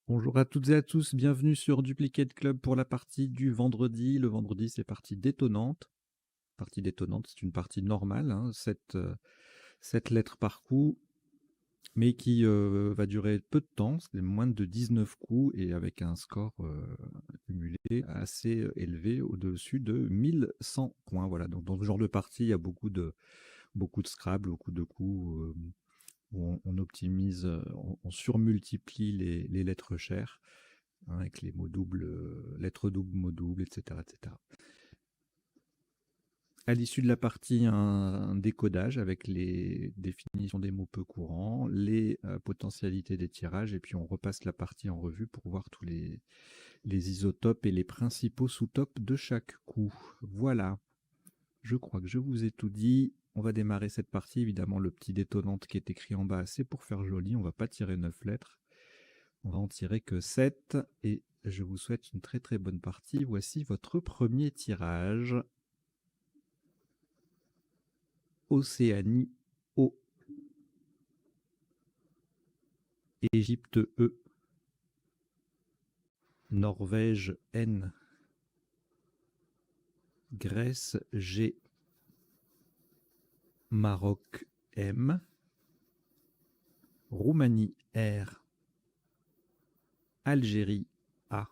Bonjour à toutes et à tous, bienvenue sur Duplicate Club pour la partie du vendredi. Le vendredi, c'est partie détonnante. Partie détonnante, c'est une partie normale, hein, 7 lettres par coup, mais qui va durer peu de temps, c'est moins de 19 coups et avec un score cumulé assez élevé, au-dessus de 1100 points. Voilà, donc dans ce genre de partie, il y a beaucoup de Scrabble, beaucoup de coups où on optimise, on surmultiplie les lettres chères, hein, avec les mots doubles, lettres doubles, mots doubles, etc., etc. À l'issue de la partie, un décodage avec les définitions des mots peu courants, les potentialités des tirages, et puis on repasse la partie en revue pour voir tous les isotopes et les principaux sous-topes de chaque coup. Voilà, je crois que je vous ai tout dit. On va démarrer cette partie. Évidemment, le petit détonnante qui est écrit en bas, c'est pour faire joli. On va pas tirer 9 lettres. On va en tirer que 7. Et je vous souhaite une très très bonne partie. Voici votre premier tirage. Océanie O. Égypte E. Norvège N. Grèce G. Maroc M. Roumanie R. Algérie A.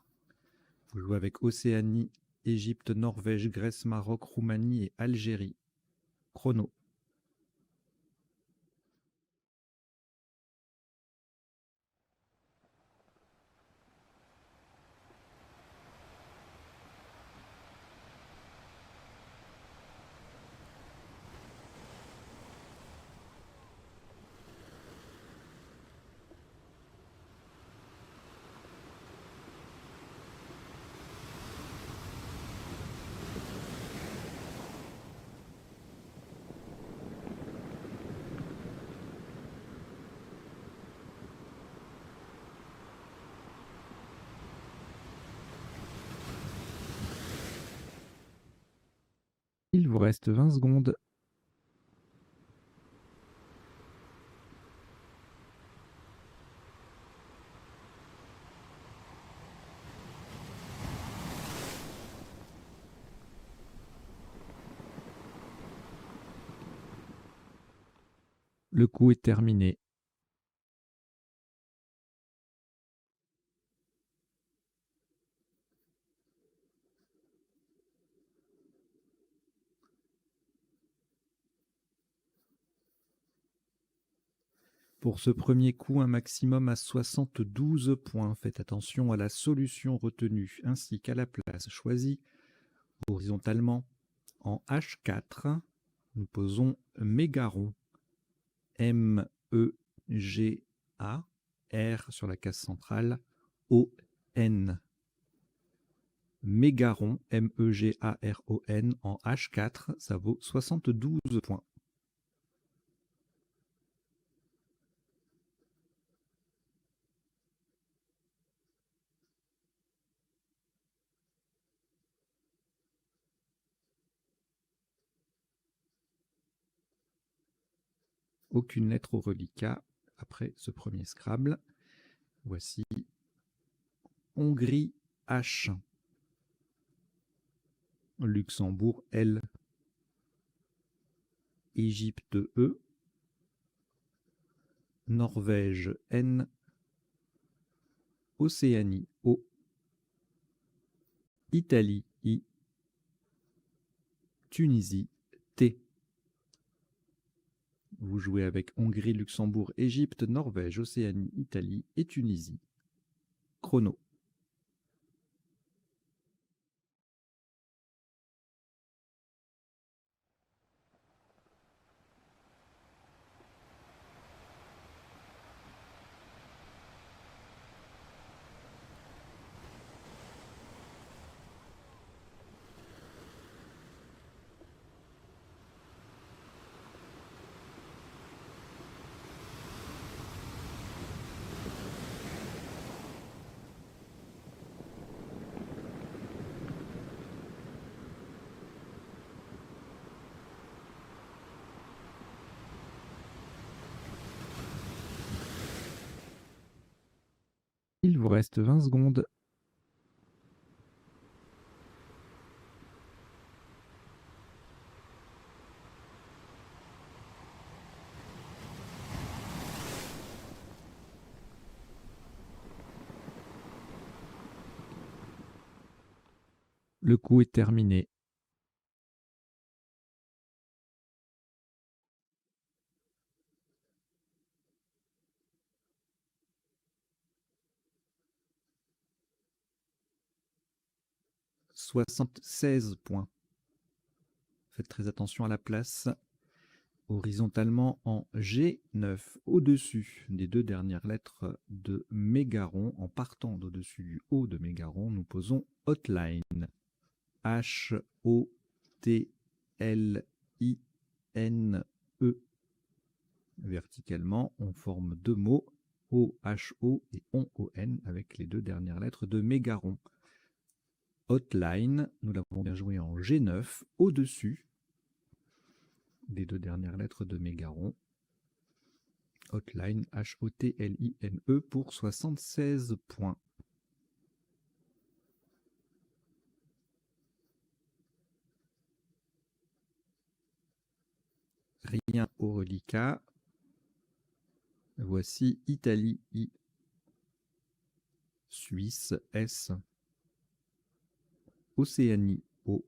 Vous jouez avec Océanie, Égypte, Norvège, Grèce, Maroc, Roumanie et Algérie. Chrono. Il vous reste 20 secondes. Le coup est terminé. Pour ce premier coup, un maximum à 72 points. Faites attention à la solution retenue ainsi qu'à la place choisie horizontalement. En H4, nous posons Mégaron. M-E-G-A, R sur la case centrale, O-N. Mégaron, M-E-G-A-R-O-N, en H4, ça vaut 72 points. Aucune lettre au reliquat après ce premier Scrabble. Voici Hongrie H. Luxembourg L. Égypte E. Norvège N. Océanie O. Italie I. Tunisie T. Vous jouez avec Hongrie, Luxembourg, Égypte, Norvège, Océanie, Italie et Tunisie. Chrono. Il vous reste 20 secondes. Le coup est terminé. « 76 points. Faites très attention à la place. Horizontalement en G9, au-dessus des deux dernières lettres de Mégaron, en partant d'au-dessus du haut de Mégaron, nous posons Hotline. H-O-T-L-I-N-E. Verticalement, on forme deux mots, O-H-O et On-O-N, avec les deux dernières lettres de Mégaron. Hotline, nous l'avons bien joué en G9, au-dessus des deux dernières lettres de Mégaron. Hotline, H-O-T-L-I-N-E pour 76 points. Rien au reliquat. Voici Italie, I. Suisse, S. Océanie, O.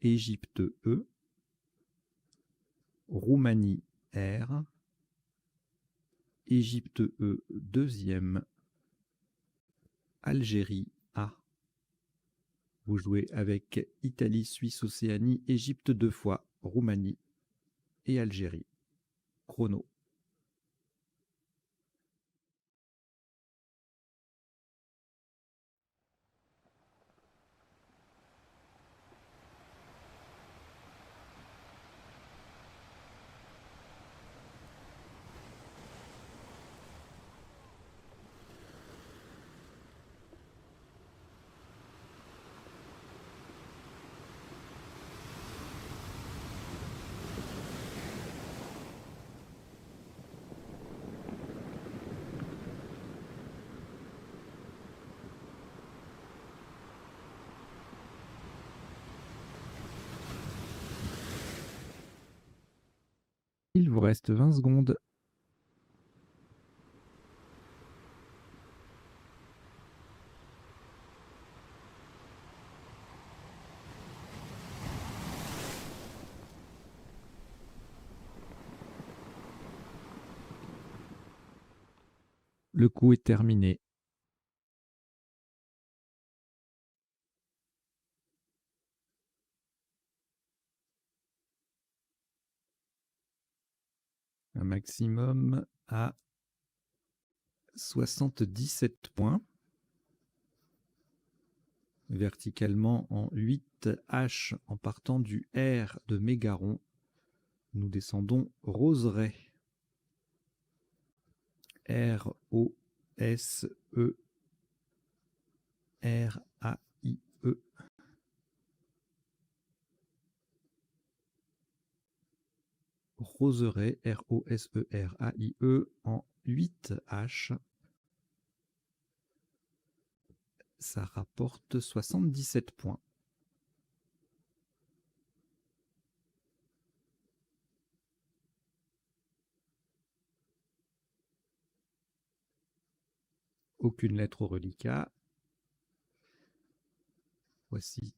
Égypte, E. Roumanie, R. Égypte, E, deuxième. Algérie, A. Vous jouez avec Italie, Suisse, Océanie, Égypte deux fois, Roumanie et Algérie. Chrono. Il vous reste 20 secondes. Le coup est terminé. Un maximum à 77 points. Verticalement en 8H en partant du R de Mégaron. Nous descendons Roseraie. R-O-S-E-R-A-I-E. Roseraie, R-O-S-E-R-A-I-E en 8H. Ça rapporte 77 points. Aucune lettre au reliquat. Voici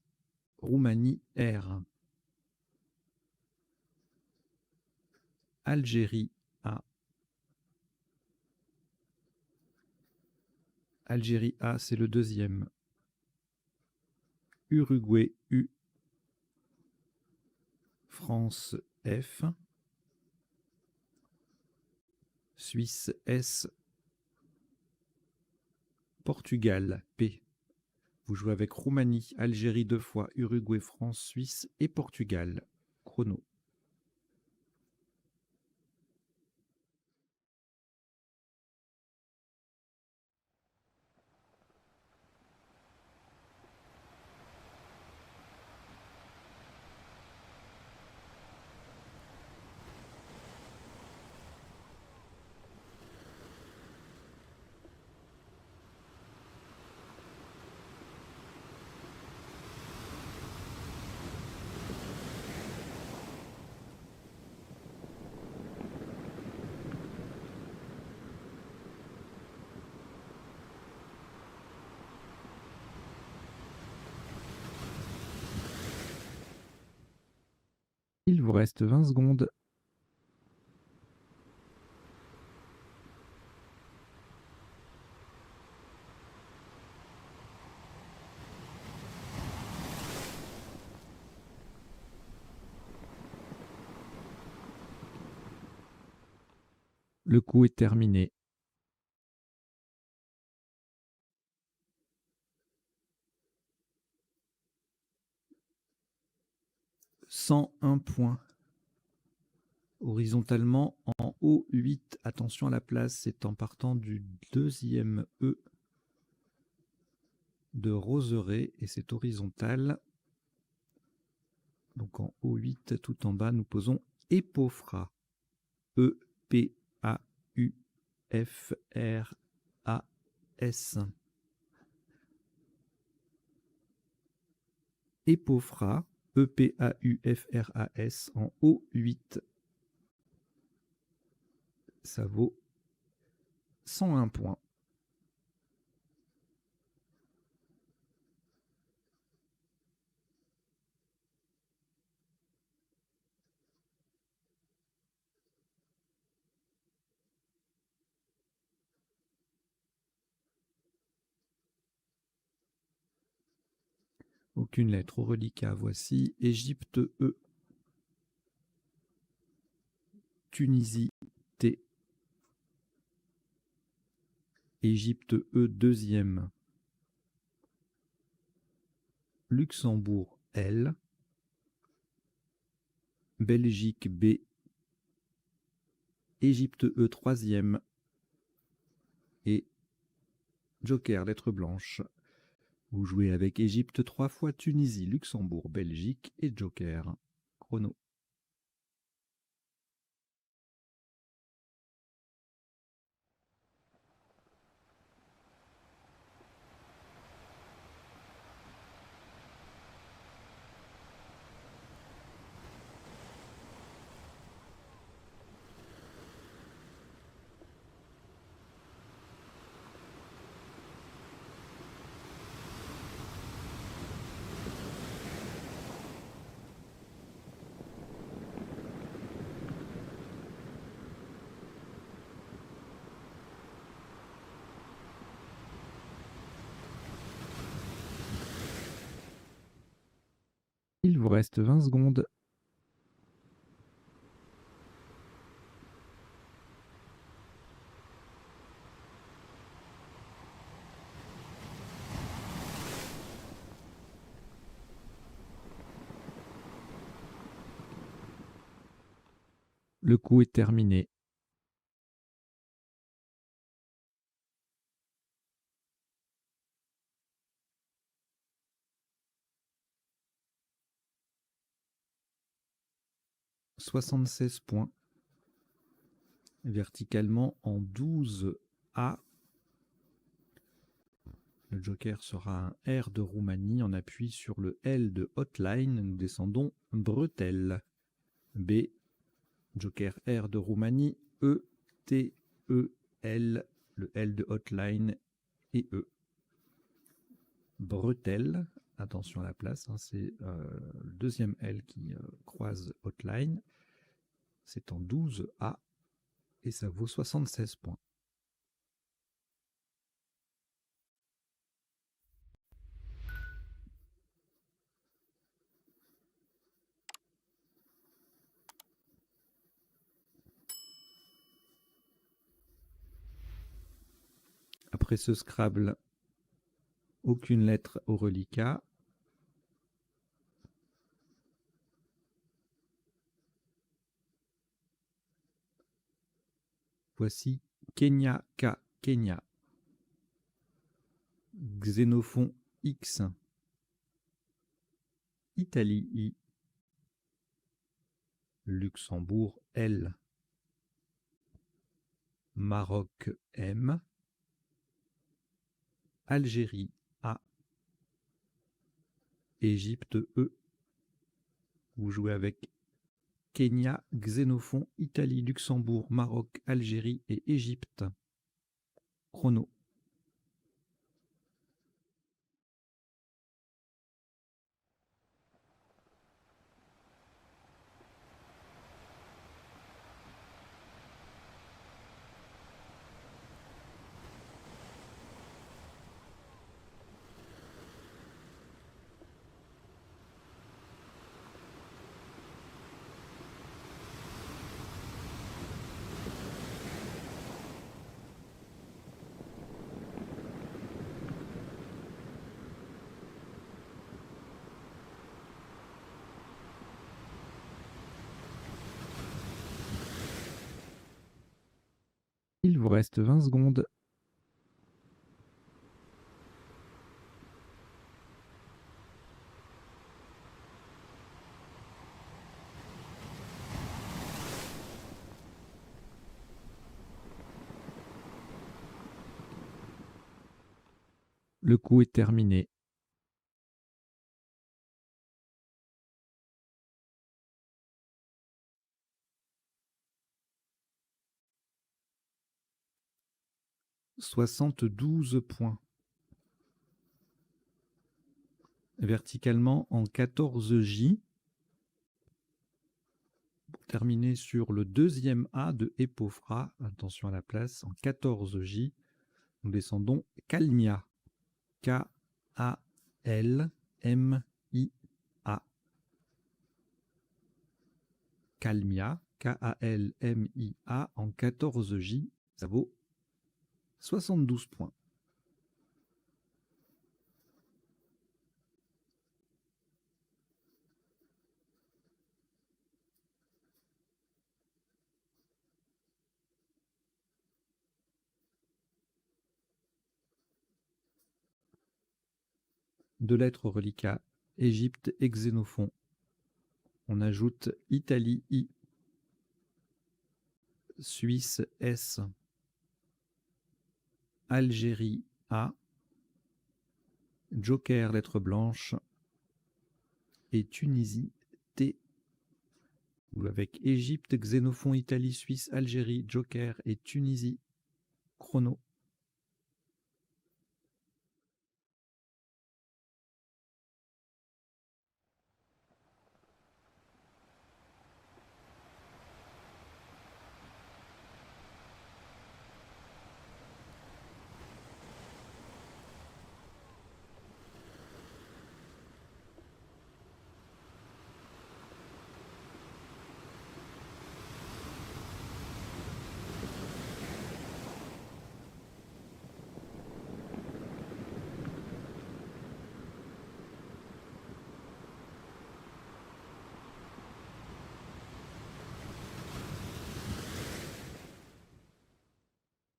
Roumanie, R. Algérie, A. Algérie, A, c'est le deuxième. Uruguay, U. France, F. Suisse, S. Portugal, P. Vous jouez avec Roumanie, Algérie deux fois, Uruguay, France, Suisse et Portugal. Chrono. Il vous reste 20 secondes. Le coup est terminé. 101 points. Horizontalement, en haut 8, attention à la place, c'est en partant du deuxième E de Roseraie et c'est horizontal. Donc en haut 8, tout en bas, nous posons Epofra. E-P-A-U-F-R-A-S. Epofra, E-P-A-U-F-R-A-S, en haut 8. Ça vaut 101 points. Aucune lettre au reliquat. Voici Égypte E, Tunisie T, Égypte E deuxième, Luxembourg L, Belgique B, Égypte E troisième et Joker, lettre blanche. Vous jouez avec Égypte 3 fois, Tunisie, Luxembourg, Belgique et Joker. Chrono. Il vous reste 20 secondes. Le coup est terminé. « 76 points. Verticalement en 12A. Le Joker sera un R de Roumanie. On appuie sur le L de Hotline. Nous descendons bretelle. B, Joker R de Roumanie. E, T, E, L. Le L de Hotline et E. Bretelle. Attention à la place. Hein, c'est le deuxième L qui croise Hotline. C'est en 12A. Et ça vaut 76 points. Après ce Scrabble, aucune lettre au reliquat. Voici Kenya K, Kenya. Xénophon X. Italie I. Luxembourg L. Maroc M. Algérie A. Égypte E. Vous jouez avec Kenya, Xénophon, Italie, Luxembourg, Maroc, Algérie et Égypte. Chrono. Il vous reste 20 secondes. Le coup est terminé. « 72 points. Verticalement en 14J. Pour terminer sur le deuxième A de Epofra, attention à la place, en 14J, nous descendons Kalmia. K-A-L-M-I-A. Kalmia, K-A-L-M-I-A en 14J, ça vaut 72 points. Deux lettres reliquats, Égypte et Xénophon. On ajoute Italie I, Suisse S, Algérie A, Joker lettre blanche et Tunisie T. Ou avec Égypte, Xénophon, Italie, Suisse, Algérie, Joker et Tunisie. Chrono.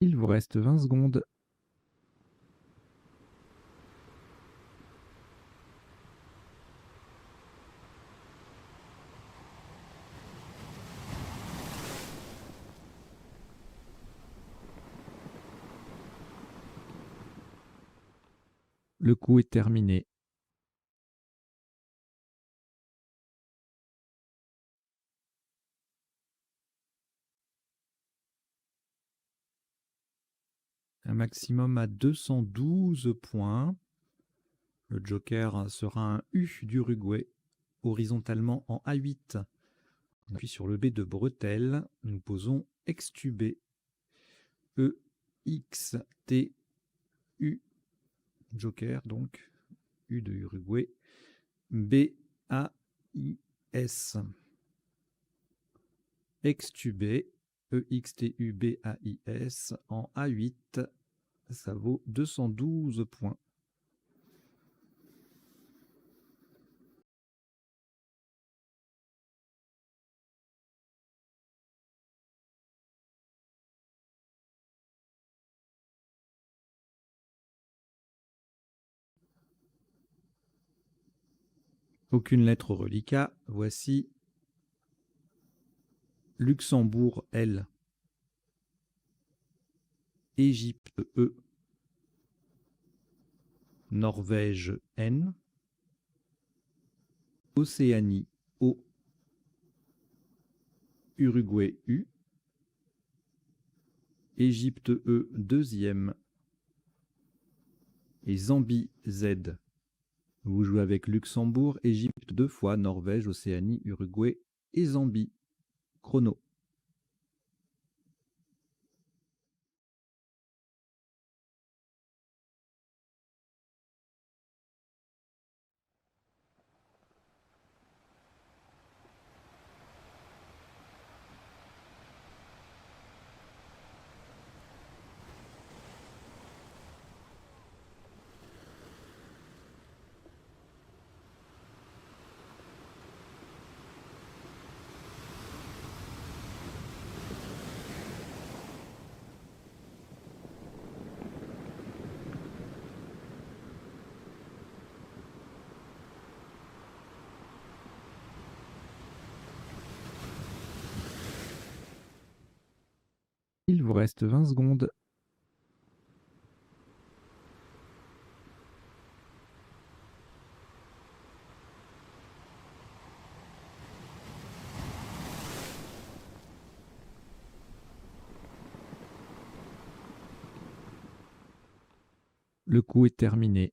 Il vous reste 20 secondes. Le coup est terminé. Un maximum à 212 points. Le Joker sera un U d'Uruguay, horizontalement en A8. On appuie sur le B de bretelle. Nous posons extubé. E, X, T, U. Joker, donc. U de Uruguay. B, A, I, S. Extubé. E, X, T, U, B, A, I, S. En A8. Ça vaut 212 points. Aucune lettre reliquat. Voici Luxembourg L, Égypte E, Norvège N, Océanie O, Uruguay U, Égypte E deuxième et Zambie Z. Vous jouez avec Luxembourg, Égypte 2 fois, Norvège, Océanie, Uruguay et Zambie. Chrono. Il vous reste 20 secondes. Le coup est terminé.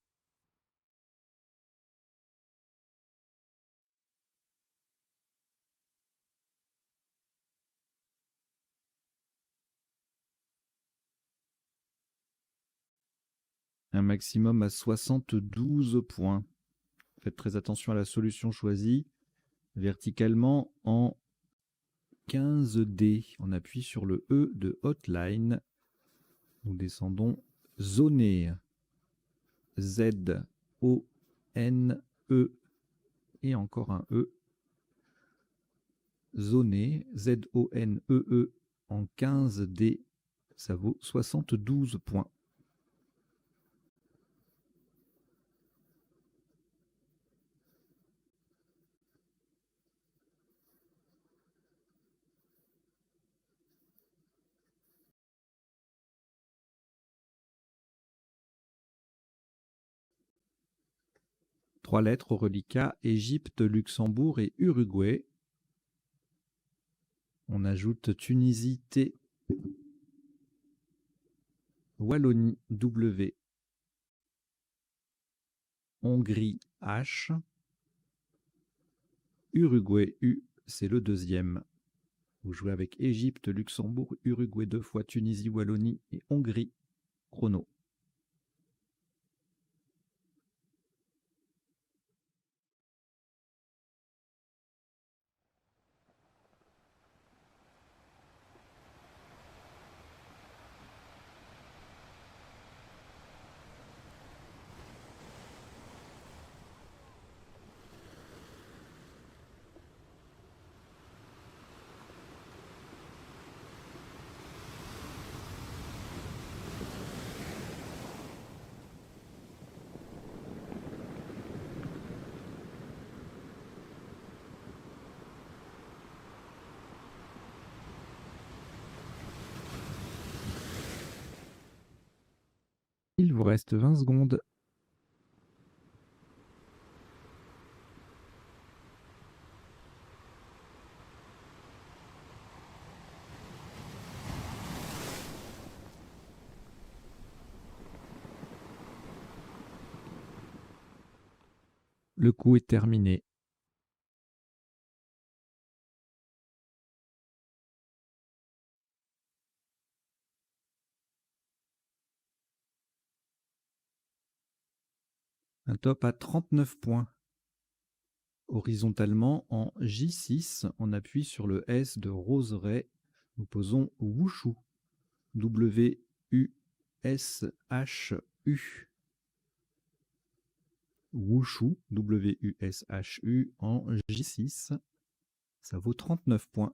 Un maximum à 72 points. Faites très attention à la solution choisie. Verticalement en 15D. On appuie sur le E de Hotline. Nous descendons zoné. Z-O-N-E. Et encore un E. Zoné. Z-O-N-E-E en 15D. Ça vaut 72 points. Trois lettres au reliquat, Égypte, Luxembourg et Uruguay. On ajoute Tunisie, T. Wallonie, W. Hongrie, H. Uruguay, U, c'est le deuxième. Vous jouez avec Égypte, Luxembourg, Uruguay 2 fois, Tunisie, Wallonie et Hongrie. Chrono. Il vous reste 20 secondes. Le coup est terminé. Un top à 39 points. Horizontalement, en J6, on appuie sur le S de Roseraie. Nous posons Wushu. W-U-S-H-U. Wushu, W-U-S-H-U, en J6. Ça vaut 39 points.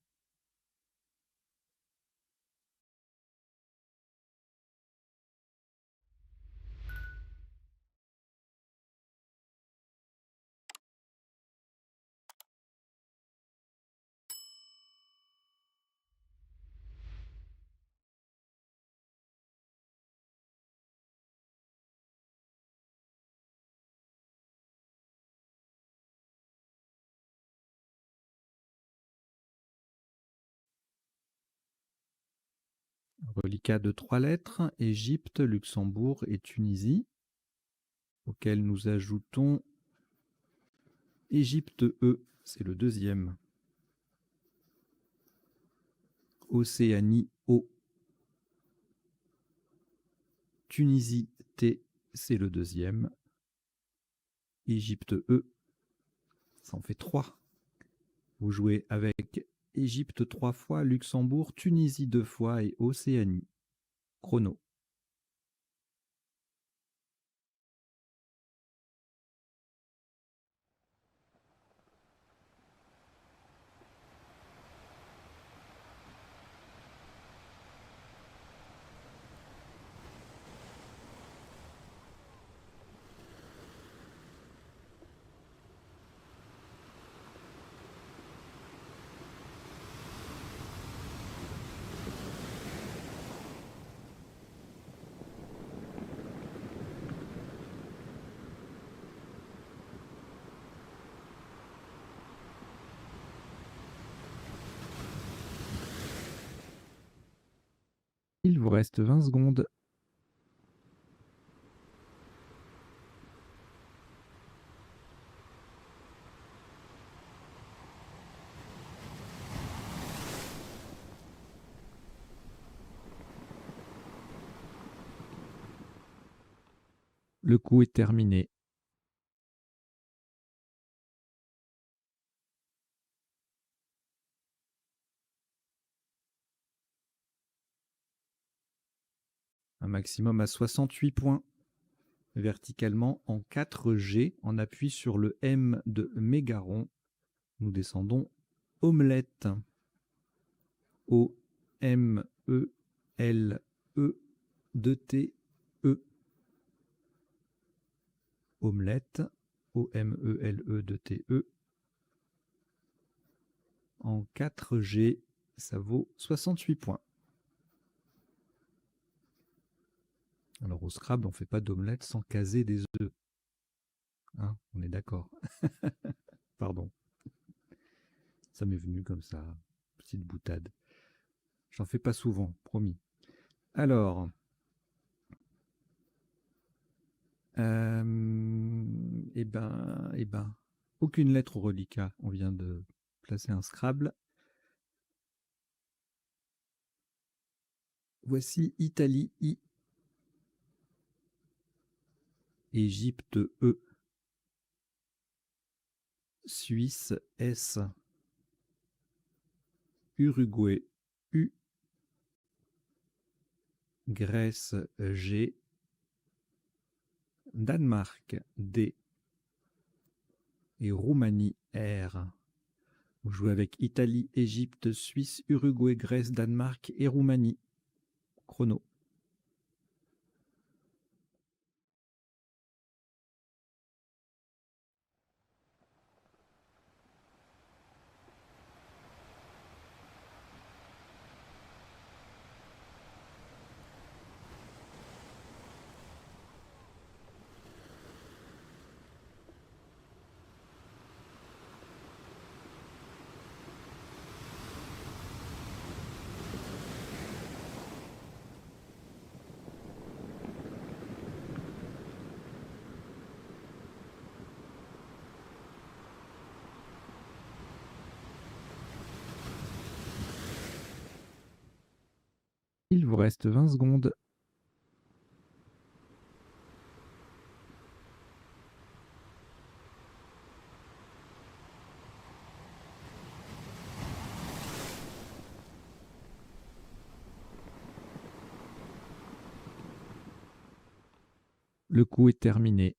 Reliquat de 3 lettres, Égypte, Luxembourg et Tunisie, auquel nous ajoutons Égypte E, c'est le deuxième. Océanie O. Tunisie T, c'est le deuxième. Égypte E, ça en fait 3. Vous jouez avec Égypte 3 fois, Luxembourg, Tunisie 2 fois et Océanie. Chrono. Il vous reste 20 secondes. Le coup est terminé. Un maximum à 68 points. Verticalement en 4G, en appui sur le M de Mégaron. Nous descendons omelette. O-M-E-L-E-2-T-E. Omelette. O-M-E-L-E-2-T-E. En 4G, ça vaut 68 points. Alors au Scrabble, on ne fait pas d'omelette sans caser des œufs. Hein, on est d'accord. Pardon. Ça m'est venu comme ça. Petite boutade. J'en fais pas souvent, promis. Alors. Eh ben, aucune lettre au reliquat. On vient de placer un Scrabble. Voici Italie I. Égypte E. Suisse S. Uruguay U. Grèce G. Danemark D. Et Roumanie R. Vous jouez avec Italie, Égypte, Suisse, Uruguay, Grèce, Danemark et Roumanie. Chrono. Il vous reste 20 secondes. Le coup est terminé.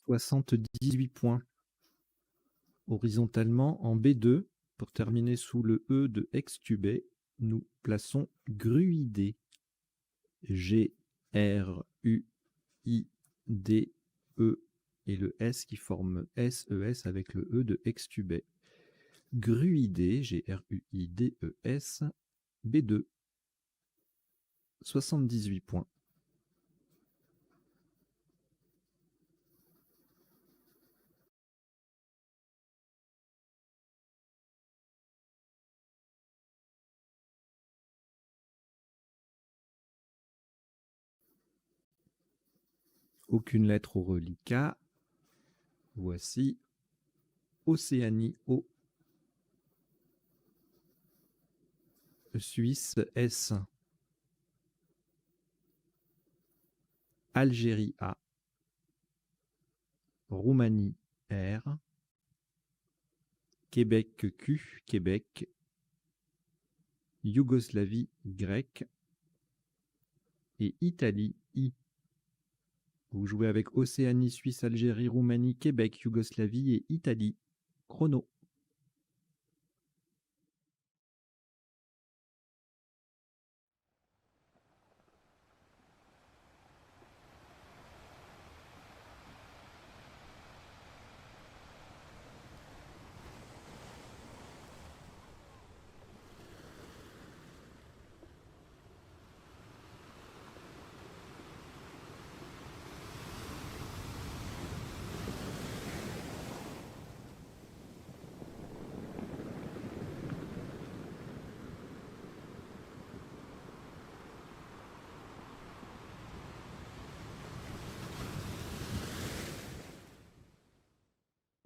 « 78 points. Horizontalement en B2, pour terminer sous le E de extubé, nous plaçons gruidé. G, R, U, I, D, E et le S qui forme S-E-S avec le E de extubé. Gruidé, G-R-U-I-D-E-S, B2. 78 points. Aucune lettre au reliquat. Voici Océanie O. Suisse S. Algérie A. Roumanie R. Québec Q. Québec. Yougoslavie Y. Et Italie I. Vous jouez avec Océanie, Suisse, Algérie, Roumanie, Québec, Yougoslavie et Italie. Chrono.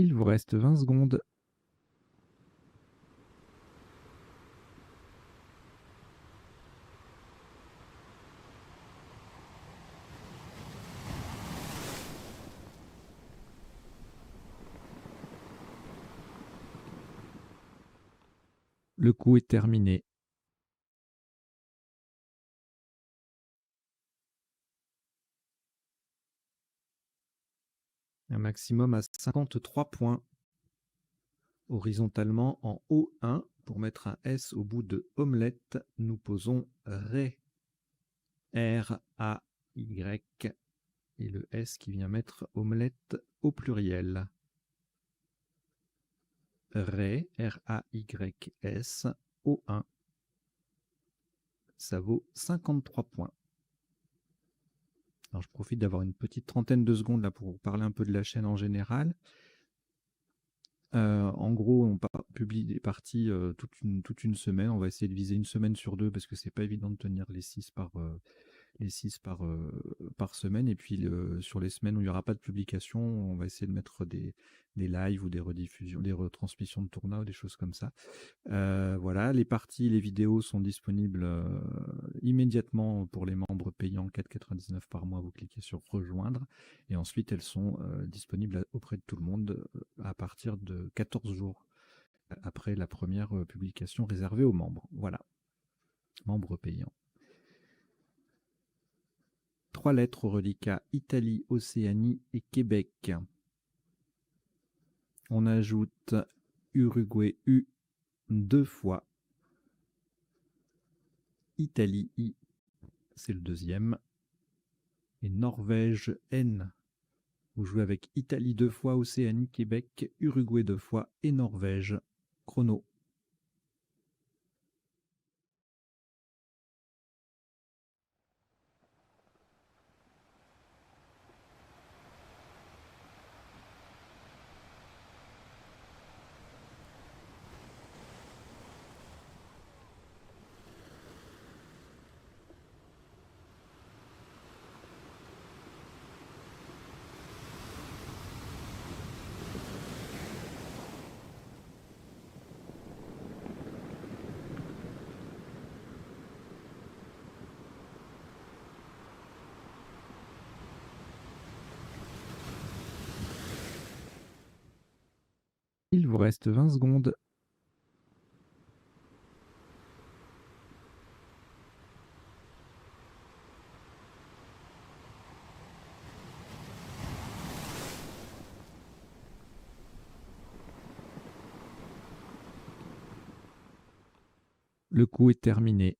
Il vous reste 20 secondes. Le coup est terminé. Un maximum à 53 points. Horizontalement en O1, pour mettre un S au bout de omelette, nous posons RAY. R-A-Y. Et le S qui vient mettre omelette au pluriel. RAY, R-A-Y-S, O1. Ça vaut 53 points. Alors je profite d'avoir une petite trentaine de secondes là pour vous parler un peu de la chaîne en général. En gros, on publie des parties toute une semaine. On va essayer de viser une semaine sur 2 parce que c'est pas évident de tenir les 6 par semaine. Et puis sur les semaines où il n'y aura pas de publication, on va essayer de mettre des lives ou des rediffusions, des retransmissions de tournois ou des choses comme ça. Voilà, les parties, les vidéos sont disponibles immédiatement pour les membres payants, 4,99 € par mois. Vous cliquez sur rejoindre et ensuite elles sont disponibles auprès de tout le monde à partir de 14 jours après la première publication réservée aux membres. Voilà, membres payants. 3 lettres au reliquat: Italie, Océanie et Québec. On ajoute Uruguay U 2 fois. Italie I, c'est le deuxième. Et Norvège N. Vous jouez avec Italie 2 fois, Océanie, Québec, Uruguay 2 fois et Norvège. Chrono. Il vous reste 20 secondes. Le coup est terminé.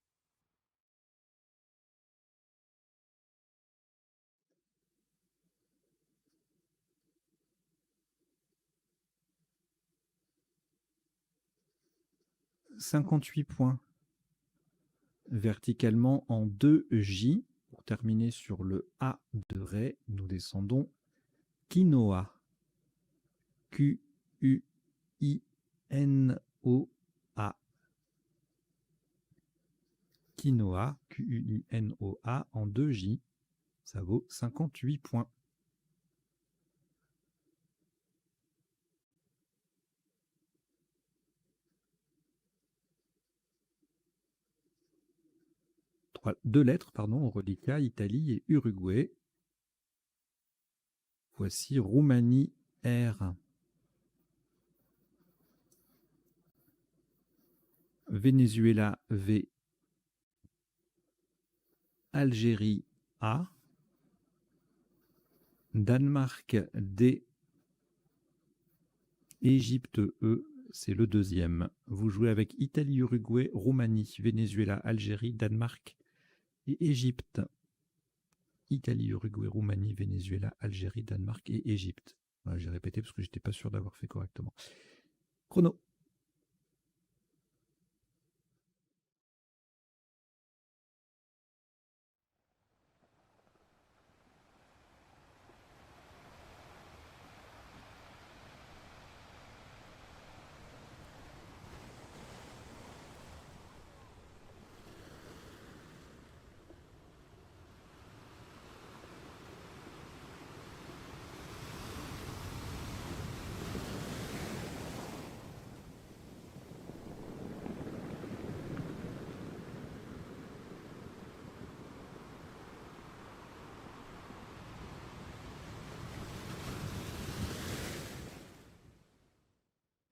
« 58 points. Verticalement en 2J. Pour terminer sur le A de Ray, nous descendons quinoa. Q-U-I-N-O-A. Quinoa, Q-U-I-N-O-A en 2J. Ça vaut 58 points. Deux lettres, pardon, au reliquat: Italie et Uruguay. Voici Roumanie R. Venezuela V. Algérie A. Danemark D. Égypte E, c'est le deuxième. Vous jouez avec Italie, Uruguay, Roumanie, Venezuela, Algérie, Danemark et Égypte. Italie, Uruguay, Roumanie, Venezuela, Algérie, Danemark et Égypte. Voilà, j'ai répété parce que je n'étais pas sûr d'avoir fait correctement. Chrono.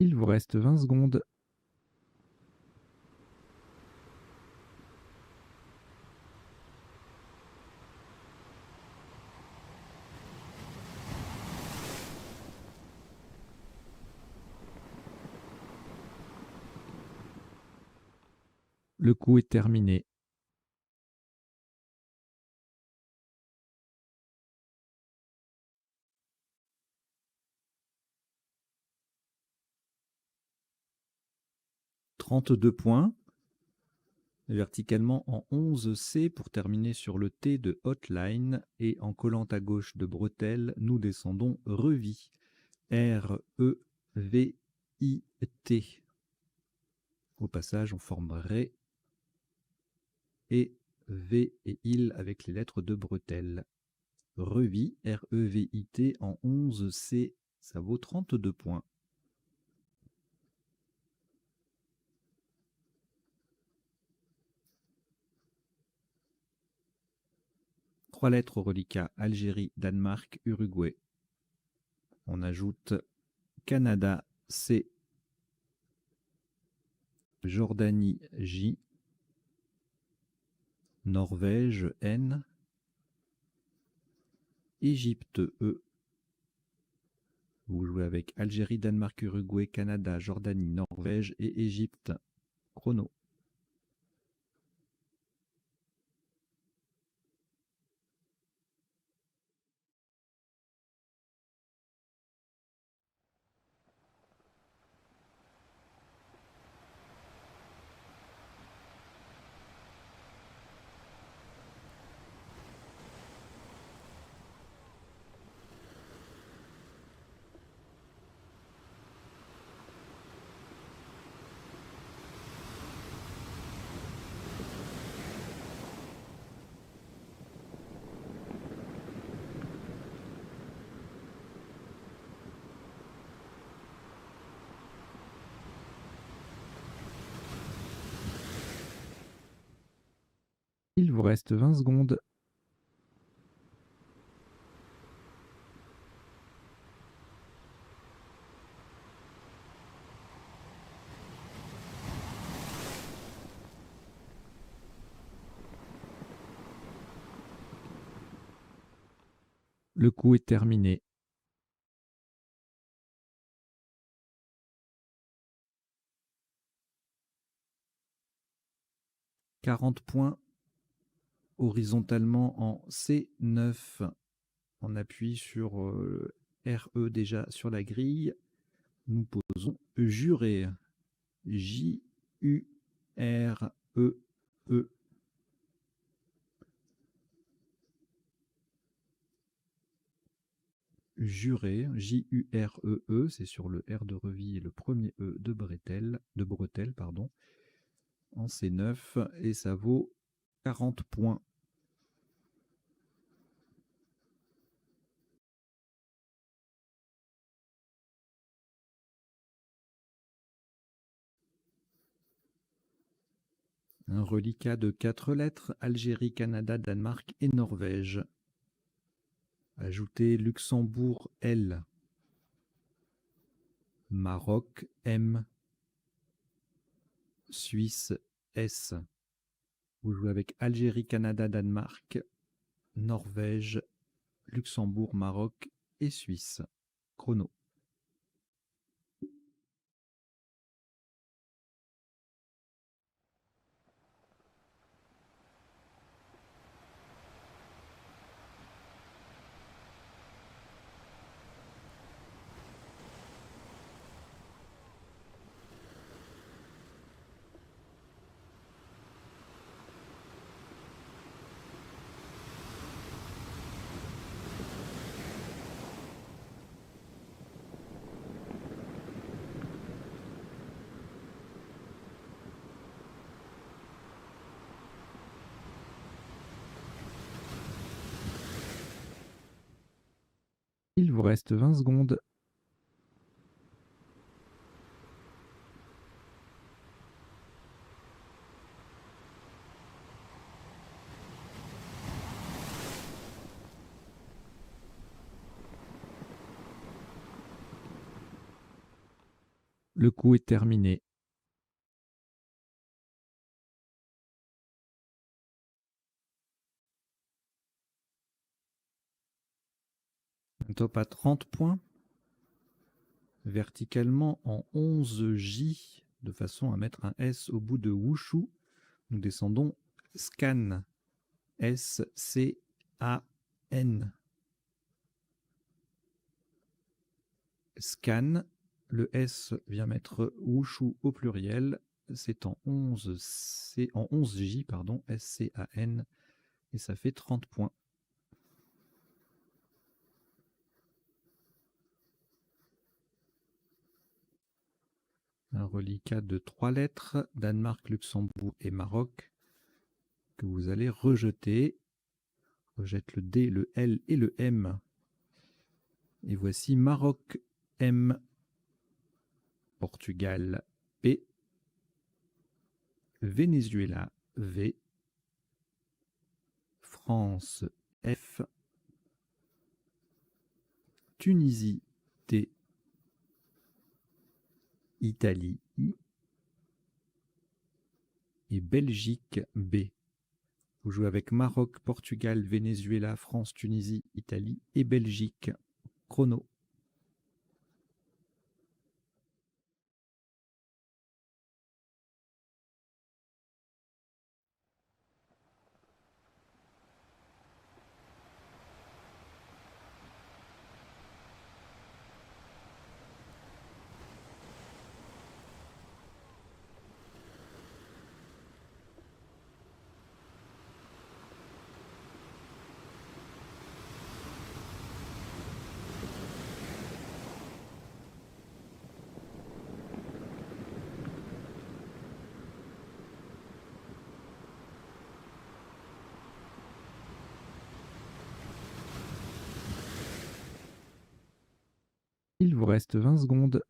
Il vous reste 20 secondes. Le coup est terminé. « 32 points. Verticalement en 11C pour terminer sur le T de Hotline et en collant à gauche de bretelle, nous descendons Revit. R-E-V-I-T. Au passage, on forme Ré et V et il avec les lettres de bretelle. Revit, R-E-V-I-T en 11C, ça vaut 32 points. Trois lettres au reliquat: Algérie, Danemark, Uruguay. On ajoute Canada, C, Jordanie, J, Norvège, N, Égypte, E. Vous jouez avec Algérie, Danemark, Uruguay, Canada, Jordanie, Norvège et Égypte. Chrono. Il vous reste 20 secondes. Le coup est terminé. « 40 points horizontalement en C9. On appuie sur RE déjà sur la grille. Nous posons jurer. J-U-R-E-E. Jurer, J-U-R-E-E, c'est sur le R de Revit et le premier E de bretelle, pardon, en C9, et ça vaut 40 points. Un reliquat de 4 lettres, Algérie, Canada, Danemark et Norvège. Ajoutez Luxembourg, L. Maroc, M. Suisse, S. Vous jouez avec Algérie, Canada, Danemark, Norvège, Luxembourg, Maroc et Suisse. Chrono. Il vous reste 20 secondes. Le coup est terminé. Un top à 30 points. Verticalement en 11J, de façon à mettre un S au bout de Wushu. Nous descendons Scan. S-C-A-N. Scan. Le S vient mettre Wushu au pluriel. C'est en 11J, pardon, S-C-A-N. Et ça fait 30 points. Un reliquat de 3 lettres, Danemark, Luxembourg et Maroc, que vous allez rejeter. Rejette le D, le L et le M. Et voici Maroc M, Portugal P, Venezuela V, France F, Tunisie T, Italie I et Belgique B. Vous jouez avec Maroc, Portugal, Venezuela, France, Tunisie, Italie et Belgique. Chrono. Il vous reste 20 secondes.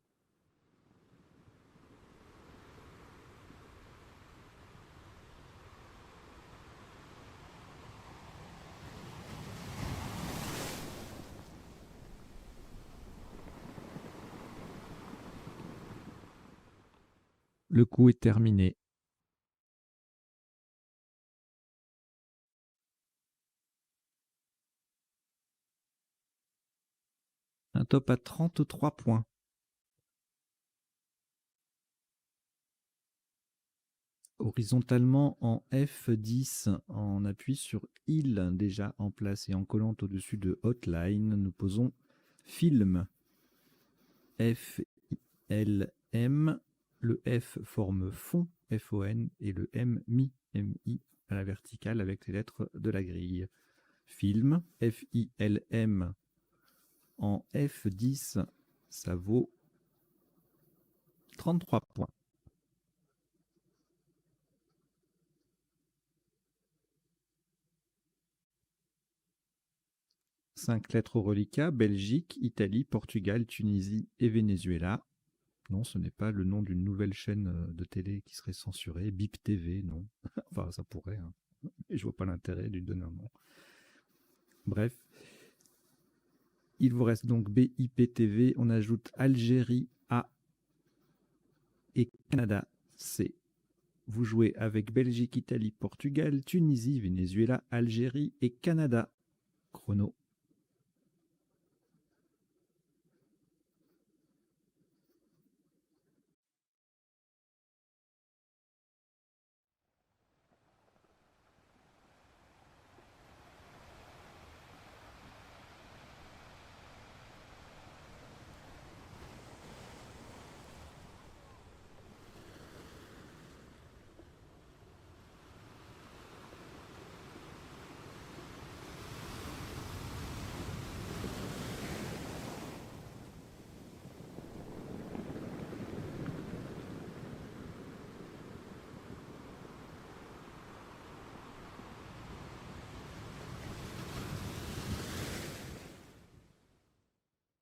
Le coup est terminé. Un top à 33 points. Horizontalement en F10, on appuie sur il déjà en place et en collant au-dessus de Hotline, nous posons film. F-I-L-M, le F forme fond, F-O-N, et le M, M-I, à la verticale avec les lettres de la grille. Film, F-I-L-M, en F10, ça vaut 33 points. 5 lettres au reliquat, Belgique, Italie, Portugal, Tunisie et Venezuela. Non, ce n'est pas le nom d'une nouvelle chaîne de télé qui serait censurée. BIP TV, non. Enfin, ça pourrait, hein. Et je vois pas l'intérêt de lui donner un nom. Bref. Il vous reste donc BIPTV. On ajoute Algérie A et Canada C. Vous jouez avec Belgique, Italie, Portugal, Tunisie, Venezuela, Algérie et Canada. Chrono.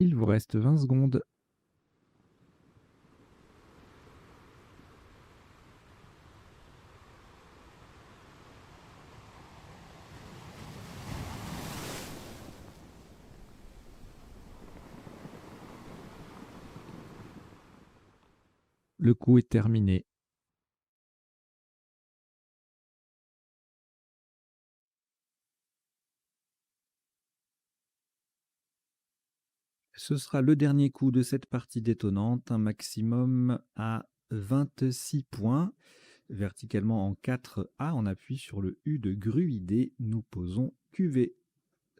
Il vous reste 20 secondes. Le coup est terminé. Ce sera le dernier coup de cette partie détonnante, un maximum à 26 points. Verticalement en 4A, on appuie sur le U de Gruidé. Nous posons QV.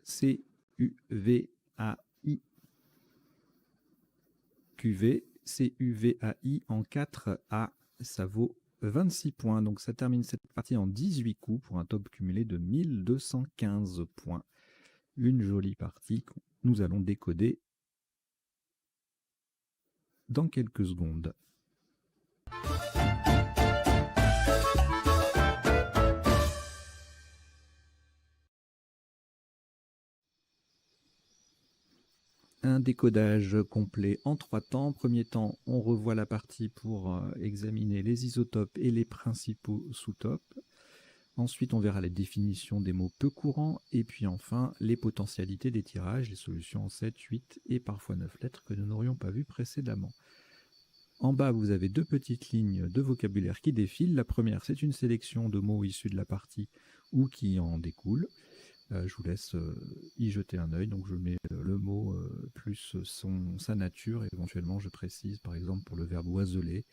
C-U-V-A-I. QV, C-U-V-A-I en 4A. Ça vaut 26 points. Donc ça termine cette partie en 18 coups pour un top cumulé de 1215 points. Une jolie partie que nous allons décoder dans quelques secondes. Un décodage complet en 3 temps. Premier temps, on revoit la partie pour examiner les isotopes et les principaux sous-topes. Ensuite, on verra les définitions des mots peu courants. Et puis enfin, les potentialités des tirages, les solutions en 7, 8 et parfois 9 lettres que nous n'aurions pas vues précédemment. En bas, vous avez 2 petites lignes de vocabulaire qui défilent. La première, c'est une sélection de mots issus de la partie ou qui en découlent. Je vous laisse y jeter un œil. Donc je mets le mot plus sa nature. Éventuellement, je précise, par exemple, pour le verbe oiseler,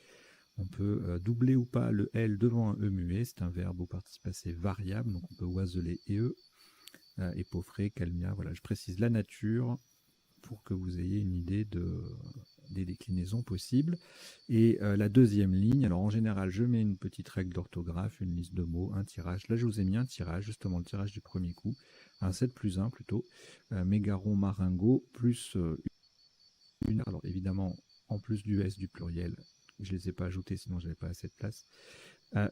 on peut doubler ou pas le L devant un E muet. C'est un verbe au participe passé variable. Donc on peut oiseler et E. Épeauffrer, calmia. Voilà, je précise la nature pour que vous ayez une idée des déclinaisons possibles. Et la deuxième ligne, alors en général, je mets une petite règle d'orthographe, une liste de mots, un tirage. Là, je vous ai mis un tirage, justement le tirage du premier coup, un 7 plus 1 plutôt, mégaron, maringot, plus une. Alors évidemment, en plus du S du pluriel, je ne les ai pas ajoutés, sinon je n'avais pas assez de place.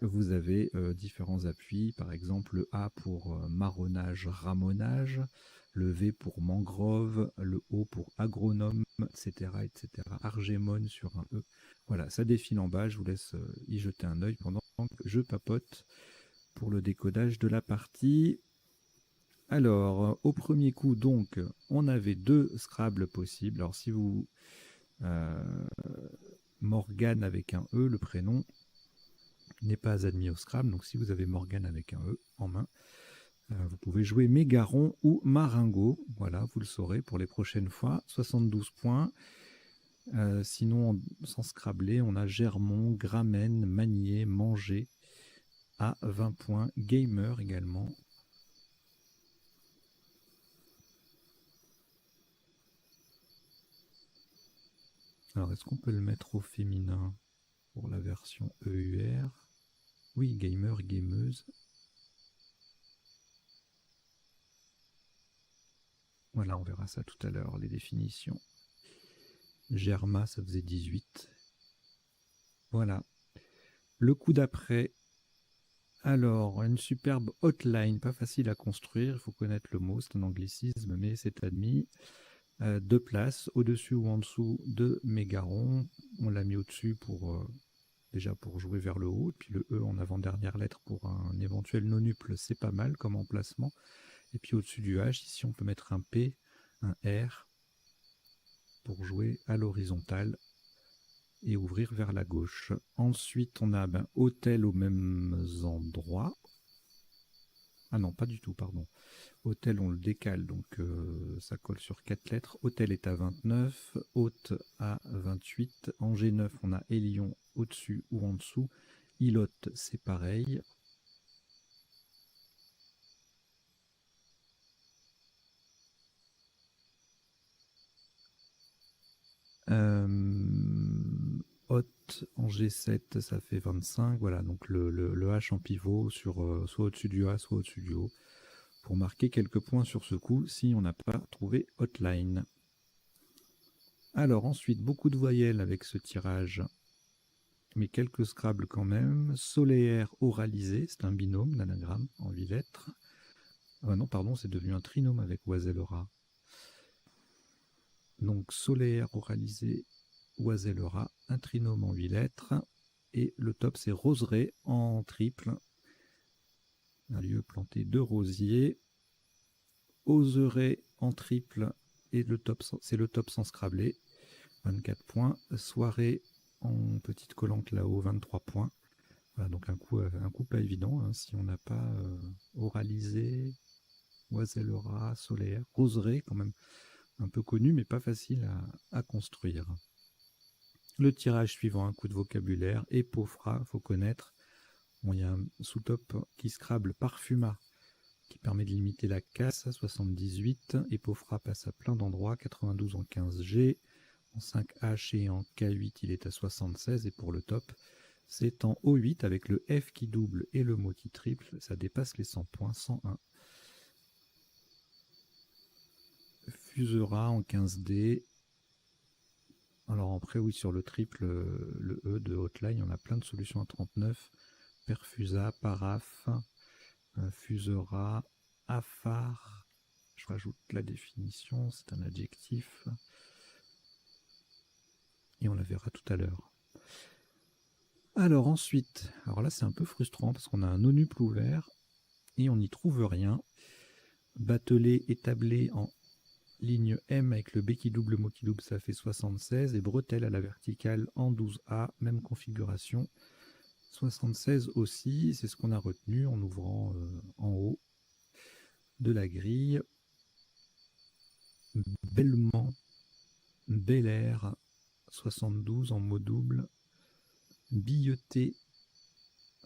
Vous avez différents appuis, par exemple le A pour marronnage, ramonage, le V pour mangrove, le O pour agronome, etc., etc. Argémone sur un E. Voilà, ça défile en bas, je vous laisse y jeter un œil pendant que je papote pour le décodage de la partie. Alors, au premier coup, donc, on avait 2 Scrabble possibles. Alors, si vous... Morgane avec un E, le prénom, n'est pas admis au Scrabble. Donc si vous avez Morgane avec un E en main, vous pouvez jouer Mégaron ou Maringot. Voilà, vous le saurez pour les prochaines fois. 72 points. Sinon, sans Scrabbler, on a Germont, Gramène, Manier, Manger à 20 points. Gamer également. Alors, est-ce qu'on peut le mettre au féminin pour la version EUR? Oui, gamer, gameuse. Voilà, on verra ça tout à l'heure, les définitions. Germa, ça faisait 18. Voilà. Le coup d'après, alors, une superbe hotline, pas facile à construire, il faut connaître le mot, c'est un anglicisme, mais c'est admis. 2 places, au-dessus ou en dessous de mégaron. On l'a mis au-dessus pour déjà pour jouer vers le haut, et puis le E en avant-dernière lettre pour un éventuel nonuple, c'est pas mal comme emplacement. Et puis au-dessus du H, ici on peut mettre un P, un R, pour jouer à l'horizontale et ouvrir vers la gauche. Ensuite, on a hôtel aux mêmes endroits. Ah non, pas du tout, pardon. Hôtel, on le décale, donc ça colle sur 4 lettres. Hôtel est à 29, hôte à 28. En G9, on a Hélion au-dessus ou en dessous. Ilote, c'est pareil. Hôte en G7, ça fait 25. Voilà, donc le H en pivot sur soit au-dessus du A, soit au-dessus du O, pour marquer quelques points sur ce coup si on n'a pas trouvé hotline. Alors ensuite, beaucoup de voyelles avec ce tirage, mais quelques Scrabble quand même. Solaire oralisé, c'est un binôme d'anagramme en 8 lettres. Non, pardon, c'est devenu un trinôme avec oiselera. Donc solaire oralisé, oiselera, un trinôme en 8 lettres. Et le top, c'est roseraie en triple. Un lieu planté de rosiers. Oserait en triple, et le top, c'est le top sans Scrabbler. 24 points. Soirée en petite collante là-haut, 23 points. Voilà, donc un coup pas évident, hein, si on n'a pas oralisé, oisellera, solaire, roseraie, quand même un peu connu, mais pas facile à construire. Le tirage suivant, un coup de vocabulaire, Epofra, faut connaître. Bon, il y a un sous-top qui Scrabble Parfuma, qui permet de limiter la casse, 78. Epofra passe à plein d'endroits, 92 en 15G. En 5H et en K8, il est à 76. Et pour le top, c'est en O8 avec le F qui double et le mot qui triple. Ça dépasse les 100 points, 101. Fusera en 15D. Alors après, oui, sur le triple, le E de Hotline, on a plein de solutions à 39. Perfusa, Paraf, Fusera, Afar. Je rajoute la définition, c'est un adjectif. Et on la verra tout à l'heure. Alors ensuite, alors là c'est un peu frustrant parce qu'on a un onuple ouvert et on n'y trouve rien. Batelé établé en ligne M avec le B qui double, mot qui double, ça fait 76. Et bretelle à la verticale en 12A, même configuration, 76 aussi. C'est ce qu'on a retenu en ouvrant en haut de la grille. Bellement, Bel Air, 72 en mot double. Billeté,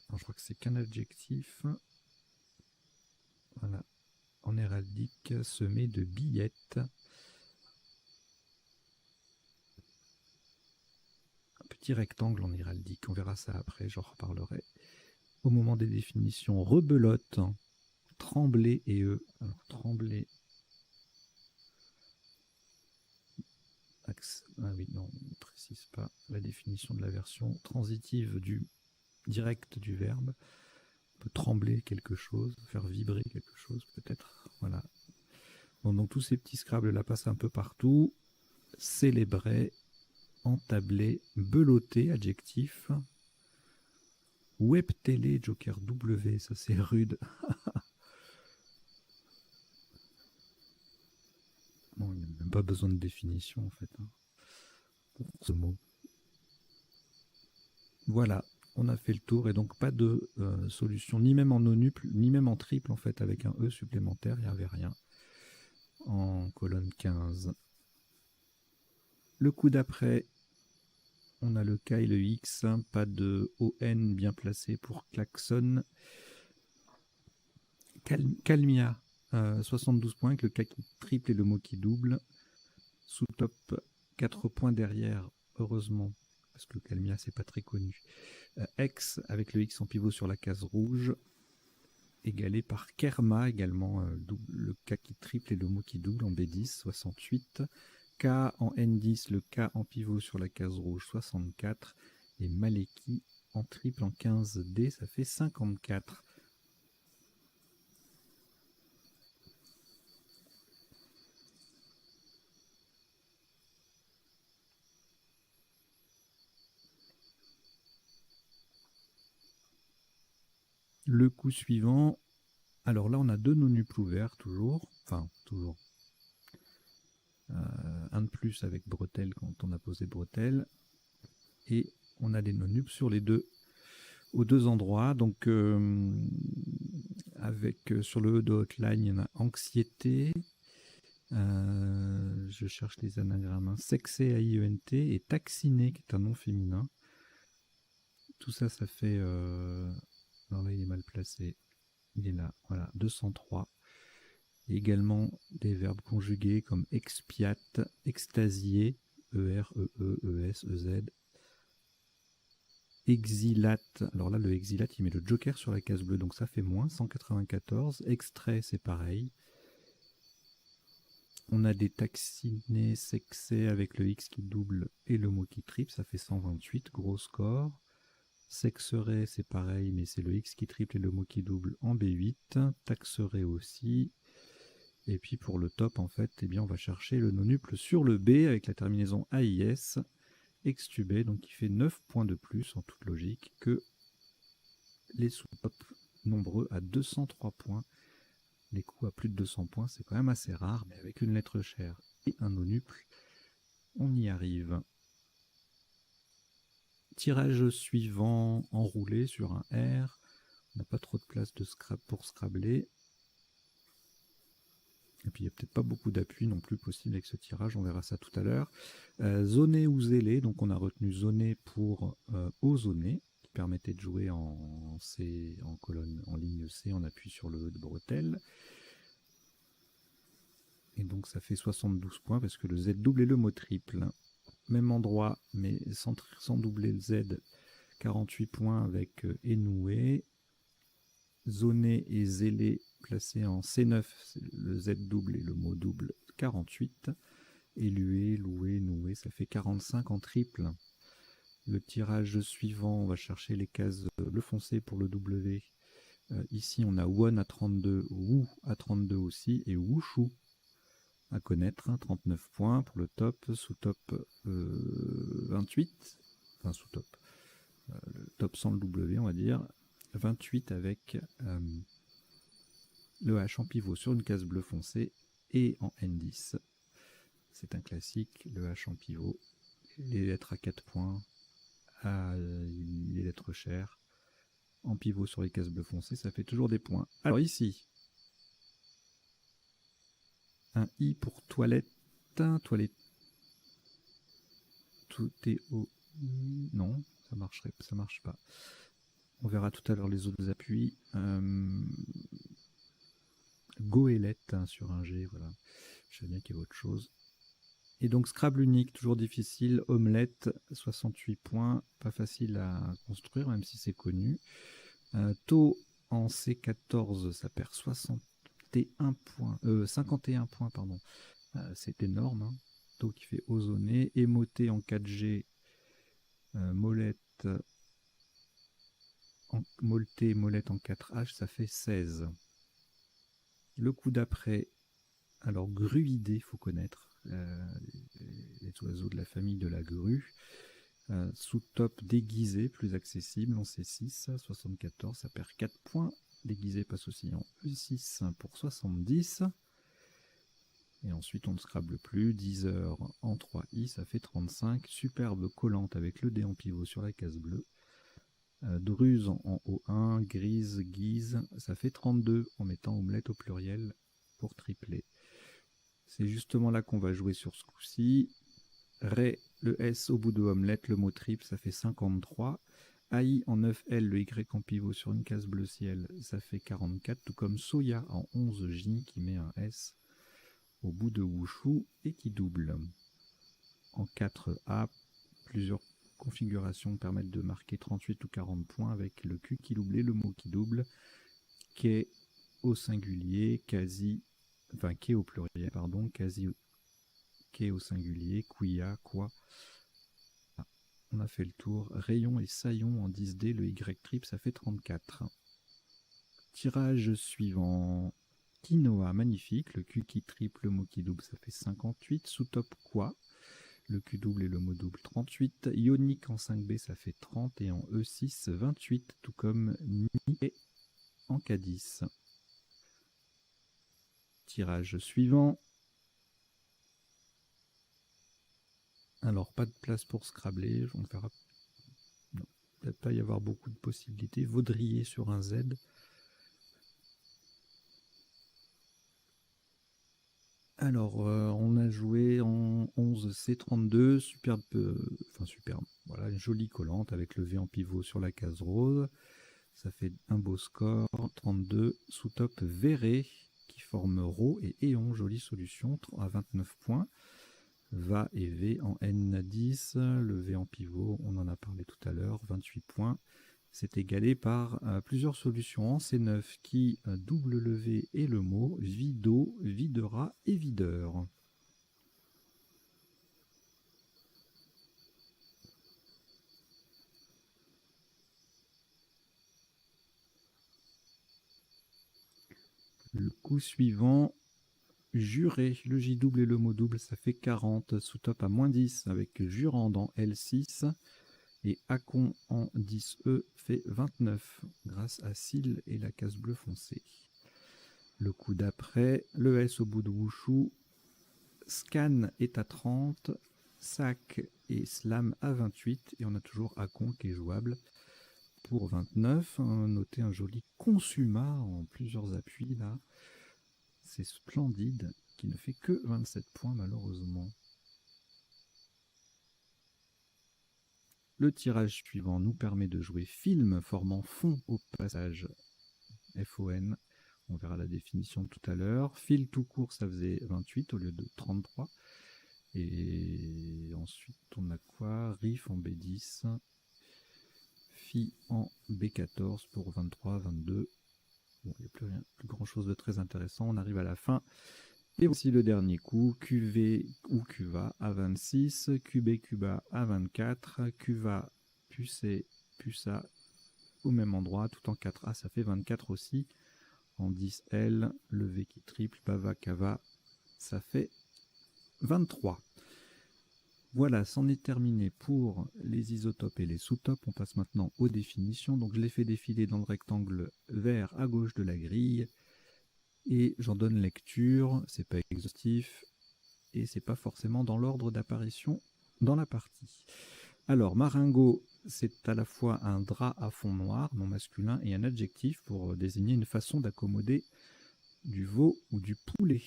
alors je crois que c'est qu'un adjectif. Voilà, en héraldique, semé de billettes. Un petit rectangle en héraldique, on verra ça après, j'en reparlerai. Au moment des définitions, rebelote, trembler et eux. Alors, trembler. Ah oui, non, on ne précise pas la définition de la version transitive du direct du verbe. On peut trembler quelque chose, faire vibrer quelque chose, peut-être. Voilà. Bon, donc tous ces petits Scrabble là passent un peu partout. Célébrer, entabler, beloter, adjectif. Web télé, Joker W, ça c'est rude. Bon, il n'y a même pas besoin de définition en fait, hein, pour ce mot. Voilà, on a fait le tour et donc pas de solution, ni même en nonuple, ni même en triple en fait, avec un E supplémentaire, il n'y avait rien. En colonne 15. Le coup d'après, on a le K et le X, hein, pas de ON bien placé pour klaxon. Calmia, 72 points avec le K qui triple et le mot qui double. Sous top, 4 points derrière, heureusement, parce que Calmia c'est pas très connu. X avec le X en pivot sur la case rouge, égalé par Kerma également, le K qui triple et le mot qui double en B10, 68. K en N10, le K en pivot sur la case rouge, 64. Et Maleki en triple en 15D, ça fait 54. Le coup suivant, alors là on a deux nonuples ouverts toujours, enfin toujours. Un de plus avec bretelle quand on a posé bretelle. Et on a des nonuples sur les deux, aux deux endroits. Donc avec sur le E de Hotline, il y en a anxiété. Je cherche les anagrammes. Hein. Sexé, A-I-E-N-T, et taxiné, qui est un nom féminin. Tout ça, ça fait... Alors là, il est mal placé. Il est là, voilà, 203. Et également des verbes conjugués comme expiate, extasier, E-R-E-E-E-S-E-Z. Exilate, alors là, le exilate, il met le joker sur la case bleue, donc ça fait moins, 194. Extrait, c'est pareil. On a des taxinés sexés avec le X qui double et le mot qui triple, ça fait 128, gros score. Sexerait, c'est pareil, mais c'est le X qui triple et le mot qui double en B8. Taxerait aussi. Et puis pour le top, en fait, eh bien, on va chercher le nonuple sur le B avec la terminaison AIS, extubé, donc qui fait 9 points de plus en toute logique que les sous-top nombreux à 203 points. Les coups à plus de 200 points, c'est quand même assez rare, mais avec une lettre chère et un nonuple, on y arrive. tirage suivant, enroulé sur un R. On n'a pas trop de place pour scrabler. Et puis il n'y a peut-être pas beaucoup d'appui non plus possible avec ce tirage, on verra ça tout à l'heure. Zoné ou zélé, donc on a retenu zoné pour ozoné, qui permettait de jouer en C, en colonne, en ligne C, on appuie sur le E de bretelle. Et donc ça fait 72 points parce que le Z double et le mot triple. Même endroit, mais sans doubler le Z, 48 points avec Enoué. Zoné et zélé placés en C9, le Z double et le mot double, 48. Élué, loué, noué, ça fait 45 en triple. Le tirage suivant, on va chercher les cases bleu foncé pour le W. Ici, on a Won à 32, Wu à 32 aussi, et Wushu à connaître, 39 points pour le top, sous-top 28, enfin sous-top, le top sans le W, on va dire, 28 avec le H en pivot sur une case bleu foncé et en N10. C'est un classique, le H en pivot, les lettres à 4 points, les lettres chères, en pivot sur les cases bleu foncé, ça fait toujours des points. Alors ici, un I pour toilette, toilette, tout est au non, ça marche pas. On verra tout à l'heure les autres appuis. Goélette sur un G, voilà. Je sais bien qu'il y a autre chose. Et donc Scrabble unique, toujours difficile. Omelette, 68 points, pas facile à construire, même si c'est connu. Taux en C14, ça perd 51 points, 51 points, pardon. C'est énorme. Hein. Taux qui fait ozonné. Émoté en 4G, molette molette en 4H, ça fait 16. Le coup d'après, alors gruidé, il faut connaître. Les oiseaux de la famille de la grue. Sous-top déguisé, plus accessible en C6, 74, ça perd 4 points. Déguisé passe aussi en E6 pour 70. Et ensuite on ne scrable plus, 10 heures en 3i, ça fait 35. Superbe collante avec le dé en pivot sur la case bleue. Druse en O1, grise, guise, ça fait 32 en mettant omelette au pluriel pour tripler. C'est justement là qu'on va jouer sur ce coup-ci. Ré, le S au bout de omelette, le mot triple, ça fait 53. AI en 9L, le Y en pivot sur une case bleu ciel, ça fait 44. Tout comme Soya en 11J qui met un S au bout de Wushu et qui double. En 4A, plusieurs configurations permettent de marquer 38 ou 40 points avec le Q qui double et le mot qui double. Quai au singulier, quasi, enfin quai au pluriel, pardon, quasi, quai au singulier, quia, quoi. Ah, on a fait le tour. Rayon et saillon en 10D, le Y trip, ça fait 34. Tirage suivant. Quinoa, magnifique. Le Q qui triple, le mot qui double, ça fait 58. Sous-top, quoi. Le Q double et le mot double, 38. Ionique en 5B, ça fait 30. Et en E6, 28. Tout comme Ni en K10. Tirage suivant. Alors, pas de place pour scrabler. On verra. Non, peut-être pas y avoir beaucoup de possibilités. Vaudrier sur un Z. Alors, on a joué en 11C32, superbe, superbe, voilà, une jolie collante avec le V en pivot sur la case rose. Ça fait un beau score, 32, sous-top Verré, qui forme Rho et Éon, jolie solution, à 29 points. Va et V en N10, le V en pivot, on en a parlé tout à l'heure, 28 points. C'est égalé par plusieurs solutions en C9 qui double le V et le mot, vido, videra et videur. Le coup suivant, juré, le J double et le mot double, ça fait 40, sous-top à moins 10 avec jurand en L6 et Acon en 10E fait 29 grâce à Cil et la case bleue foncée. Le coup d'après, le S au bout de Wushu, scan est à 30, Sac et Slam à 28. Et on a toujours Akon qui est jouable pour 29. Notez un joli Consuma en plusieurs appuis là. C'est splendide, qui ne fait que 27 points malheureusement. Le tirage suivant nous permet de jouer film formant fond au passage. FON, on verra la définition tout à l'heure. Fil tout court, ça faisait 28 au lieu de 33. Et ensuite, on a quoi? Riff en B10. Fi en B14 pour 23, 22. Bon, il n'y a plus grand chose de très intéressant. On arrive à la fin. Et voici le dernier coup. QV ou QVA à 26. QB, QBA à 24. QVA, Pucé, Puça au même endroit, tout en 4A, ça fait 24 aussi. En 10L, le V qui triple, Bava, Cava, ça fait 23. Voilà, c'en est terminé pour les isotopes et les sous-topes. On passe maintenant aux définitions. Donc je les fais défiler dans le rectangle vert à gauche de la grille. Et j'en donne lecture. C'est pas exhaustif. Et c'est pas forcément dans l'ordre d'apparition dans la partie. Alors, maringot, c'est à la fois un drap à fond noir, non masculin, et un adjectif pour désigner une façon d'accommoder du veau ou du poulet.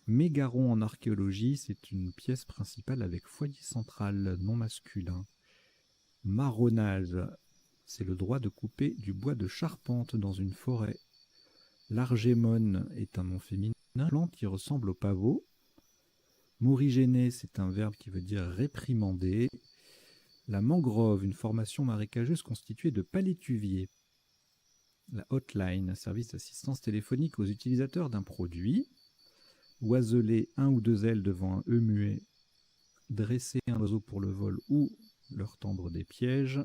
Mégaron en archéologie, c'est une pièce principale avec foyer central, non masculin. Marronnage, c'est le droit de couper du bois de charpente dans une forêt. L'argémone est un nom féminin, plante qui ressemble au pavot. Morigéner, c'est un verbe qui veut dire réprimander. La mangrove, une formation marécageuse constituée de palétuviers. La hotline, un service d'assistance téléphonique aux utilisateurs d'un produit. Oiseler un ou deux ailes devant un E muet. Dresser un oiseau pour le vol ou leur tendre des pièges.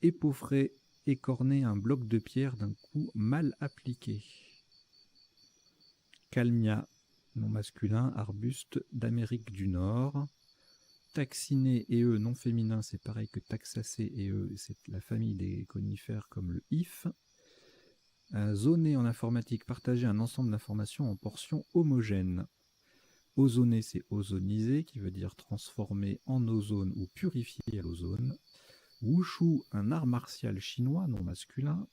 Épeauffrer, écorner un bloc de pierre d'un coup mal appliqué. Calmia, nom masculin, arbuste d'Amérique du Nord. Taxiné et eux, non féminin, c'est pareil que taxacé et eux, c'est la famille des conifères comme le if. Zoner en informatique, partager un ensemble d'informations en portions homogènes. Ozoner, c'est ozoniser, qui veut dire transformer en ozone ou purifier à l'ozone. Wushu, un art martial chinois, non masculin.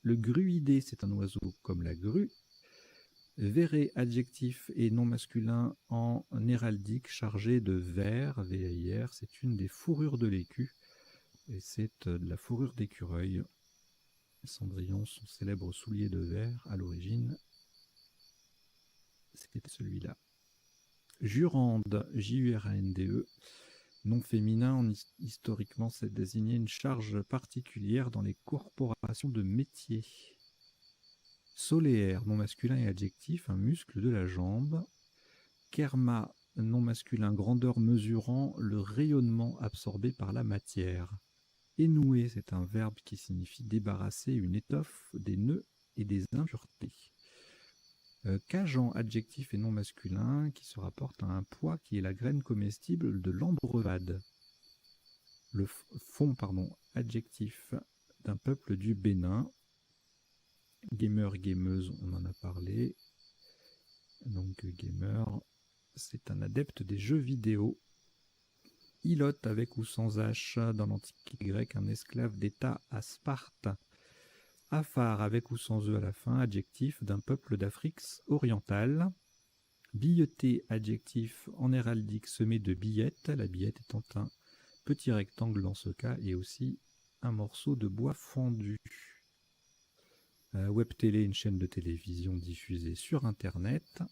Le gruidé, c'est un oiseau comme la grue. Véré, adjectif et nom masculin en héraldique chargé de ver, VIR, c'est une des fourrures de l'écu, et c'est de la fourrure d'écureuil. Cendrillon, son célèbre soulier de verre, à l'origine, c'était celui-là. Jurande, Jurande, nom féminin, historiquement, c'est désigné une charge particulière dans les corporations de métiers. Soléaire, nom masculin et adjectif, un muscle de la jambe. Kerma, nom masculin, grandeur mesurant le rayonnement absorbé par la matière. Énouer, c'est un verbe qui signifie débarrasser une étoffe des nœuds et des impuretés. Cageant, adjectif et nom masculin, qui se rapporte à un pois qui est la graine comestible de l'ambrevade. Le fond, adjectif d'un peuple du Bénin. Gamer, gameuse, on en a parlé. Donc gamer, c'est un adepte des jeux vidéo. Ilote, avec ou sans H, dans l'Antiquité grecque, un esclave d'État à Sparte. Afar, avec ou sans E à la fin, adjectif d'un peuple d'Afrique orientale. Billeté, adjectif en héraldique semé de billettes, la billette étant un petit rectangle dans ce cas, et aussi un morceau de bois fondu. Web Télé, une chaîne de télévision diffusée sur Internet.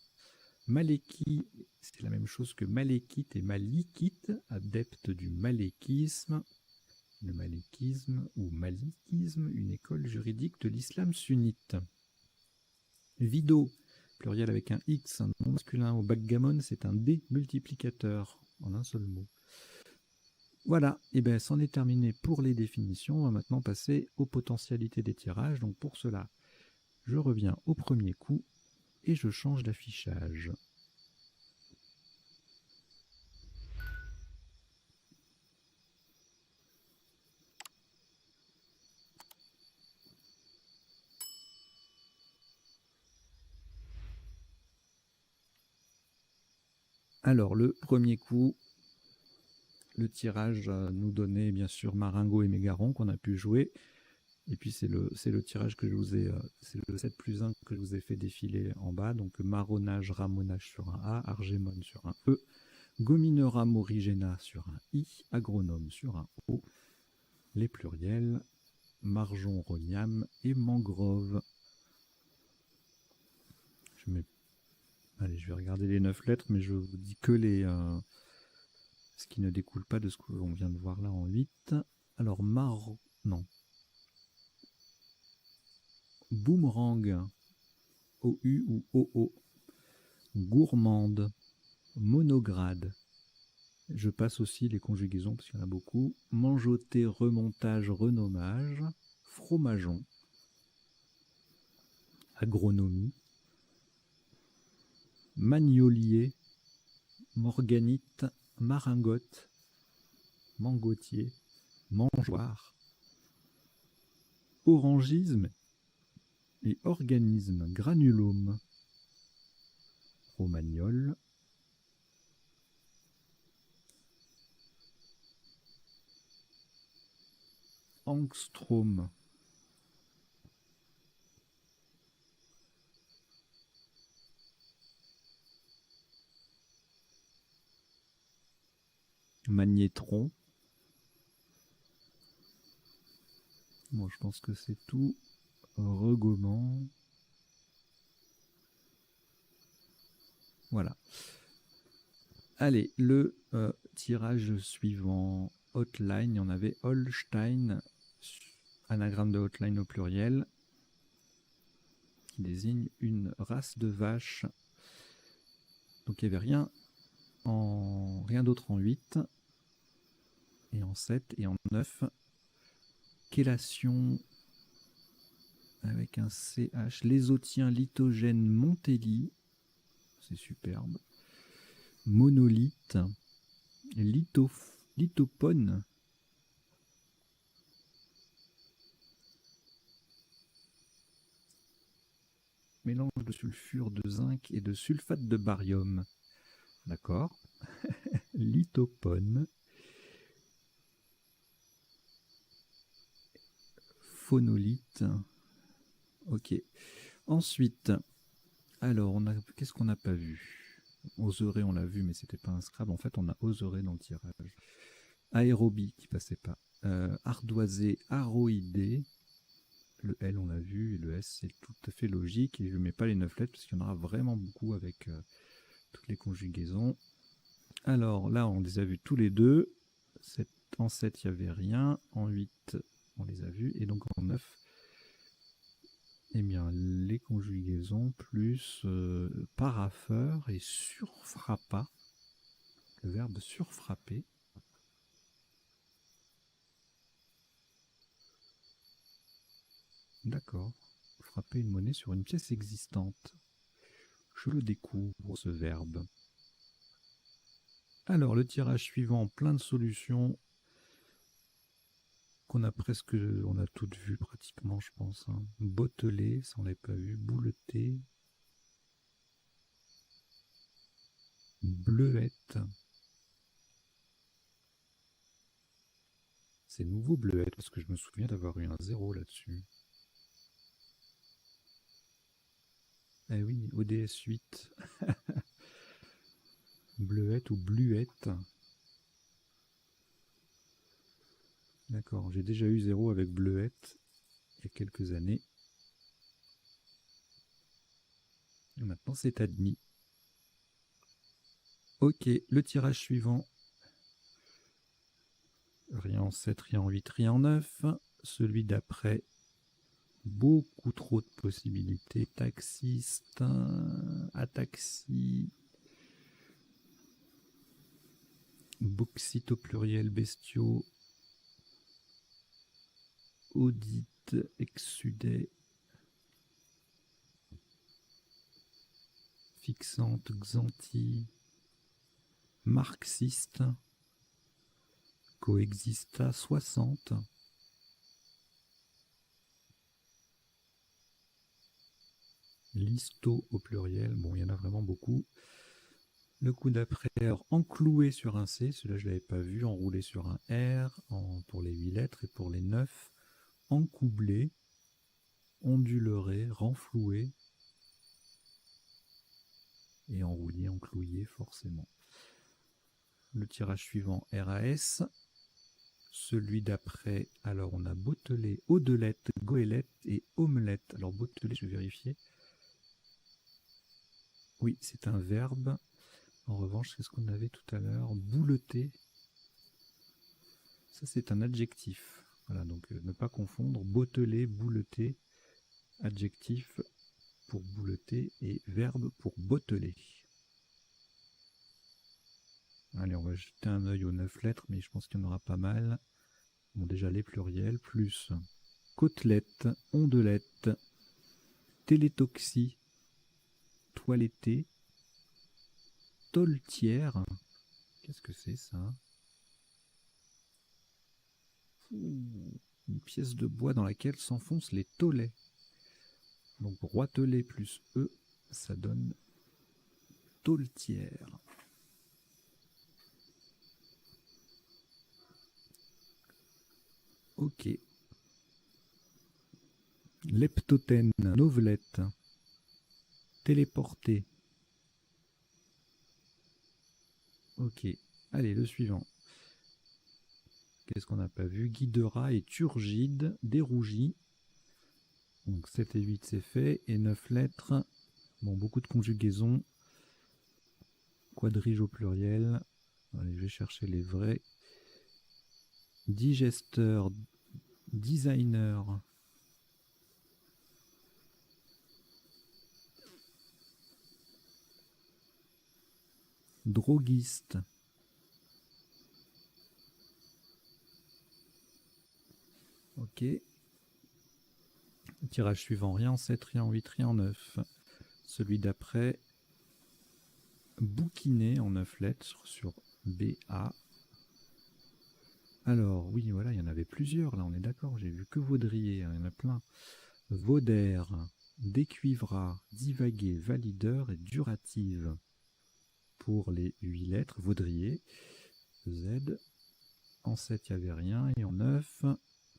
Maléki, c'est la même chose que malékite et malikite, adepte du malékisme. Le malékisme ou malikisme, une école juridique de l'islam sunnite. Vido, pluriel avec un X, un nom masculin au backgammon, c'est un démultiplicateur, en un seul mot. Voilà, et bien c'en est terminé pour les définitions. On va maintenant passer aux potentialités des tirages. Donc pour cela, je reviens au premier coup et je change d'affichage. Alors, le premier coup, le tirage nous donnait bien sûr Marengo et Mégaron qu'on a pu jouer. Et puis c'est le tirage que je vous ai, c'est le 7 plus 1 que je vous ai fait défiler en bas. Donc marronnage, ramonage sur un A, argémone sur un E, gominera morigena sur un I, agronome sur un O, les pluriels, marjon, rognam et mangrove. Allez, je vais regarder les 9 lettres, mais je vous dis que ce qui ne découle pas de ce qu'on vient de voir là en 8. Alors, non. Boomerang, OU ou OO. Gourmande, monograde. Je passe aussi les conjugaisons parce qu'il y en a beaucoup. Mangeoté, remontage, renommage. Fromageon. Agronomie. Magnolier, morganite, maringotte, mangotier, mangeoire. Orangisme et organisme, granulome. Romagnol. Angstrom. Magnétron. Bon, je pense que c'est tout. Regomant. Voilà. Allez, le tirage suivant. Hotline, il y en avait Holstein, anagramme de Hotline au pluriel, qui désigne une race de vache. Donc il n'y avait rien d'autre en 8, et en 7, et en 9. Chélation, avec un CH, lésotien, lithogène, Montelli, c'est superbe. Monolithe, lithopone, mélange de sulfure de zinc et de sulfate de barium. D'accord. Lithopone. Phonolite. Ok. Ensuite, alors, qu'est-ce qu'on n'a pas vu? Oseré, on l'a vu, mais c'était pas un Scrabble. En fait, on a Oseré dans le tirage. Aérobie qui passait pas. Ardoisé, aroïdé. Le L, on l'a vu, et le S, c'est tout à fait logique. Et je ne mets pas les 9 lettres parce qu'il y en aura vraiment beaucoup avec toutes les conjugaisons. Alors là, on les a vus tous les deux. En 7, il n'y avait rien. En 8, on les a vus. Et donc en 9, eh bien, les conjugaisons plus parapheur et surfrappa. Le verbe surfrapper. D'accord. Frapper une monnaie sur une pièce existante. Je le découvre, ce verbe. Alors, le tirage suivant, plein de solutions qu'on a on a toutes vues pratiquement, je pense. Hein. Bottelé, ça on l'avait pas vu. Bouleté. Bleuette. C'est nouveau bleuette parce que je me souviens d'avoir eu un 0 là-dessus. Eh oui, ODS 8. Bleuette ou bluette. D'accord, j'ai déjà eu 0 avec bleuette il y a quelques années. Et maintenant c'est admis. Ok, le tirage suivant. Rien en 7, rien en 8, rien en 9. Celui d'après, beaucoup trop de possibilités. Taxiste, ataxie, bauxite au pluriel, bestiaux, audite, exsudé, fixante, xanthi, marxiste, coexista 60, listo au pluriel, bon il y en a vraiment beaucoup, Le coup d'après, encloué sur un C, celui-là je ne l'avais pas vu, enroulé sur un R pour les 8 lettres et pour les 9, encoublé, onduleret, renfloué et enroulé, enclouillé forcément. Le tirage suivant, RAS. Celui d'après, alors on a bottelé, audelette, goélette et omelette. Alors bottelé, je vais vérifier. Oui, c'est un verbe. En revanche, c'est ce qu'on avait tout à l'heure. Bouleter. Ça, c'est un adjectif. Voilà, donc ne pas confondre. Botteler, bouleter. Adjectif pour bouleter et verbe pour botteler. Allez, on va jeter un œil aux 9 lettres, mais je pense qu'il y en aura pas mal. Bon, déjà les pluriels, plus côtelette, ondelette, télétoxie, toiletté, toltière. Qu'est-ce que c'est ça? Une pièce de bois dans laquelle s'enfoncent les tolets. Donc roitelet plus E, ça donne toltière. Ok. Leptotène, novelette, téléporté. Ok. Allez, le suivant. Qu'est-ce qu'on n'a pas vu? Guidera et turgide, dérougi. Donc 7 et 8 c'est fait. Et 9 lettres. Bon, beaucoup de conjugaisons. Quadrige au pluriel. Allez, je vais chercher les vrais. Digesteur, designer. Droguiste. Ok. Tirage suivant, rien en 7, rien en 8, rien en 9. Celui d'après, bouquinet en 9 lettres sur BA. Alors, oui, voilà, il y en avait plusieurs, là, on est d'accord, j'ai vu que Vaudrier, hein, il y en a plein. Vaudère, décuivra, divaguer, valideur et durative. Pour les 8 lettres, Vaudrier, Z. En 7, il n'y avait rien, et en 9,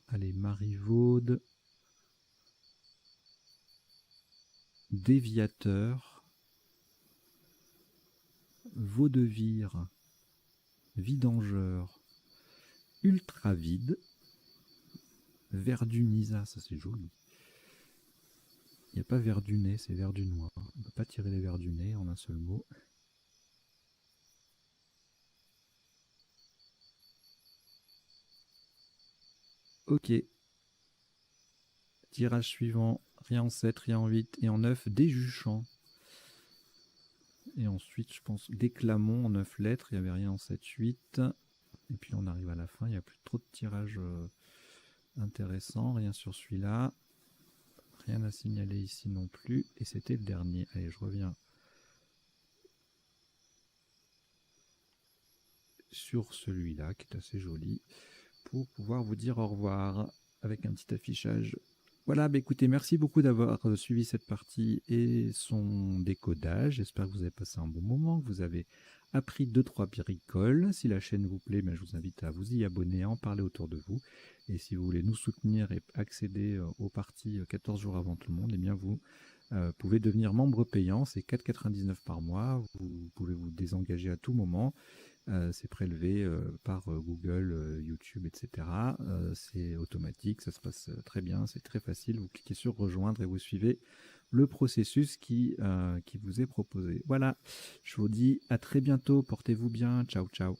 allez, Marivaude, déviateur, vaudevire, vidangeur, ultra vide, verdunisa, ça c'est joli. Il n'y a pas verduné, c'est verdunois. On ne peut pas tirer les verdunés en un seul mot. Ok. Tirage suivant, rien en 7, rien en 8 et en 9, déjuchant. Et ensuite, je pense, déclamons en 9 lettres, il n'y avait rien en 7, 8. Et puis on arrive à la fin, il n'y a plus trop de tirages intéressants, rien sur celui-là. Rien à signaler ici non plus. Et c'était le dernier. Allez, je reviens sur celui-là, qui est assez joli, pour pouvoir vous dire au revoir avec un petit affichage. Voilà, bah écoutez, merci beaucoup d'avoir suivi cette partie et son décodage. J'espère que vous avez passé un bon moment, que vous avez appris 2-3 bricoles. Si la chaîne vous plaît, bah, je vous invite à vous y abonner, à en parler autour de vous. Et si vous voulez nous soutenir et accéder aux parties 14 jours avant tout le monde, eh bien vous pouvez devenir membre payant, c'est 4,99 € par mois. Vous pouvez vous désengager à tout moment. C'est prélevé par Google, YouTube, etc. C'est automatique, ça se passe très bien, c'est très facile. Vous cliquez sur rejoindre et vous suivez le processus qui vous est proposé. Voilà, je vous dis à très bientôt, portez-vous bien, ciao ciao.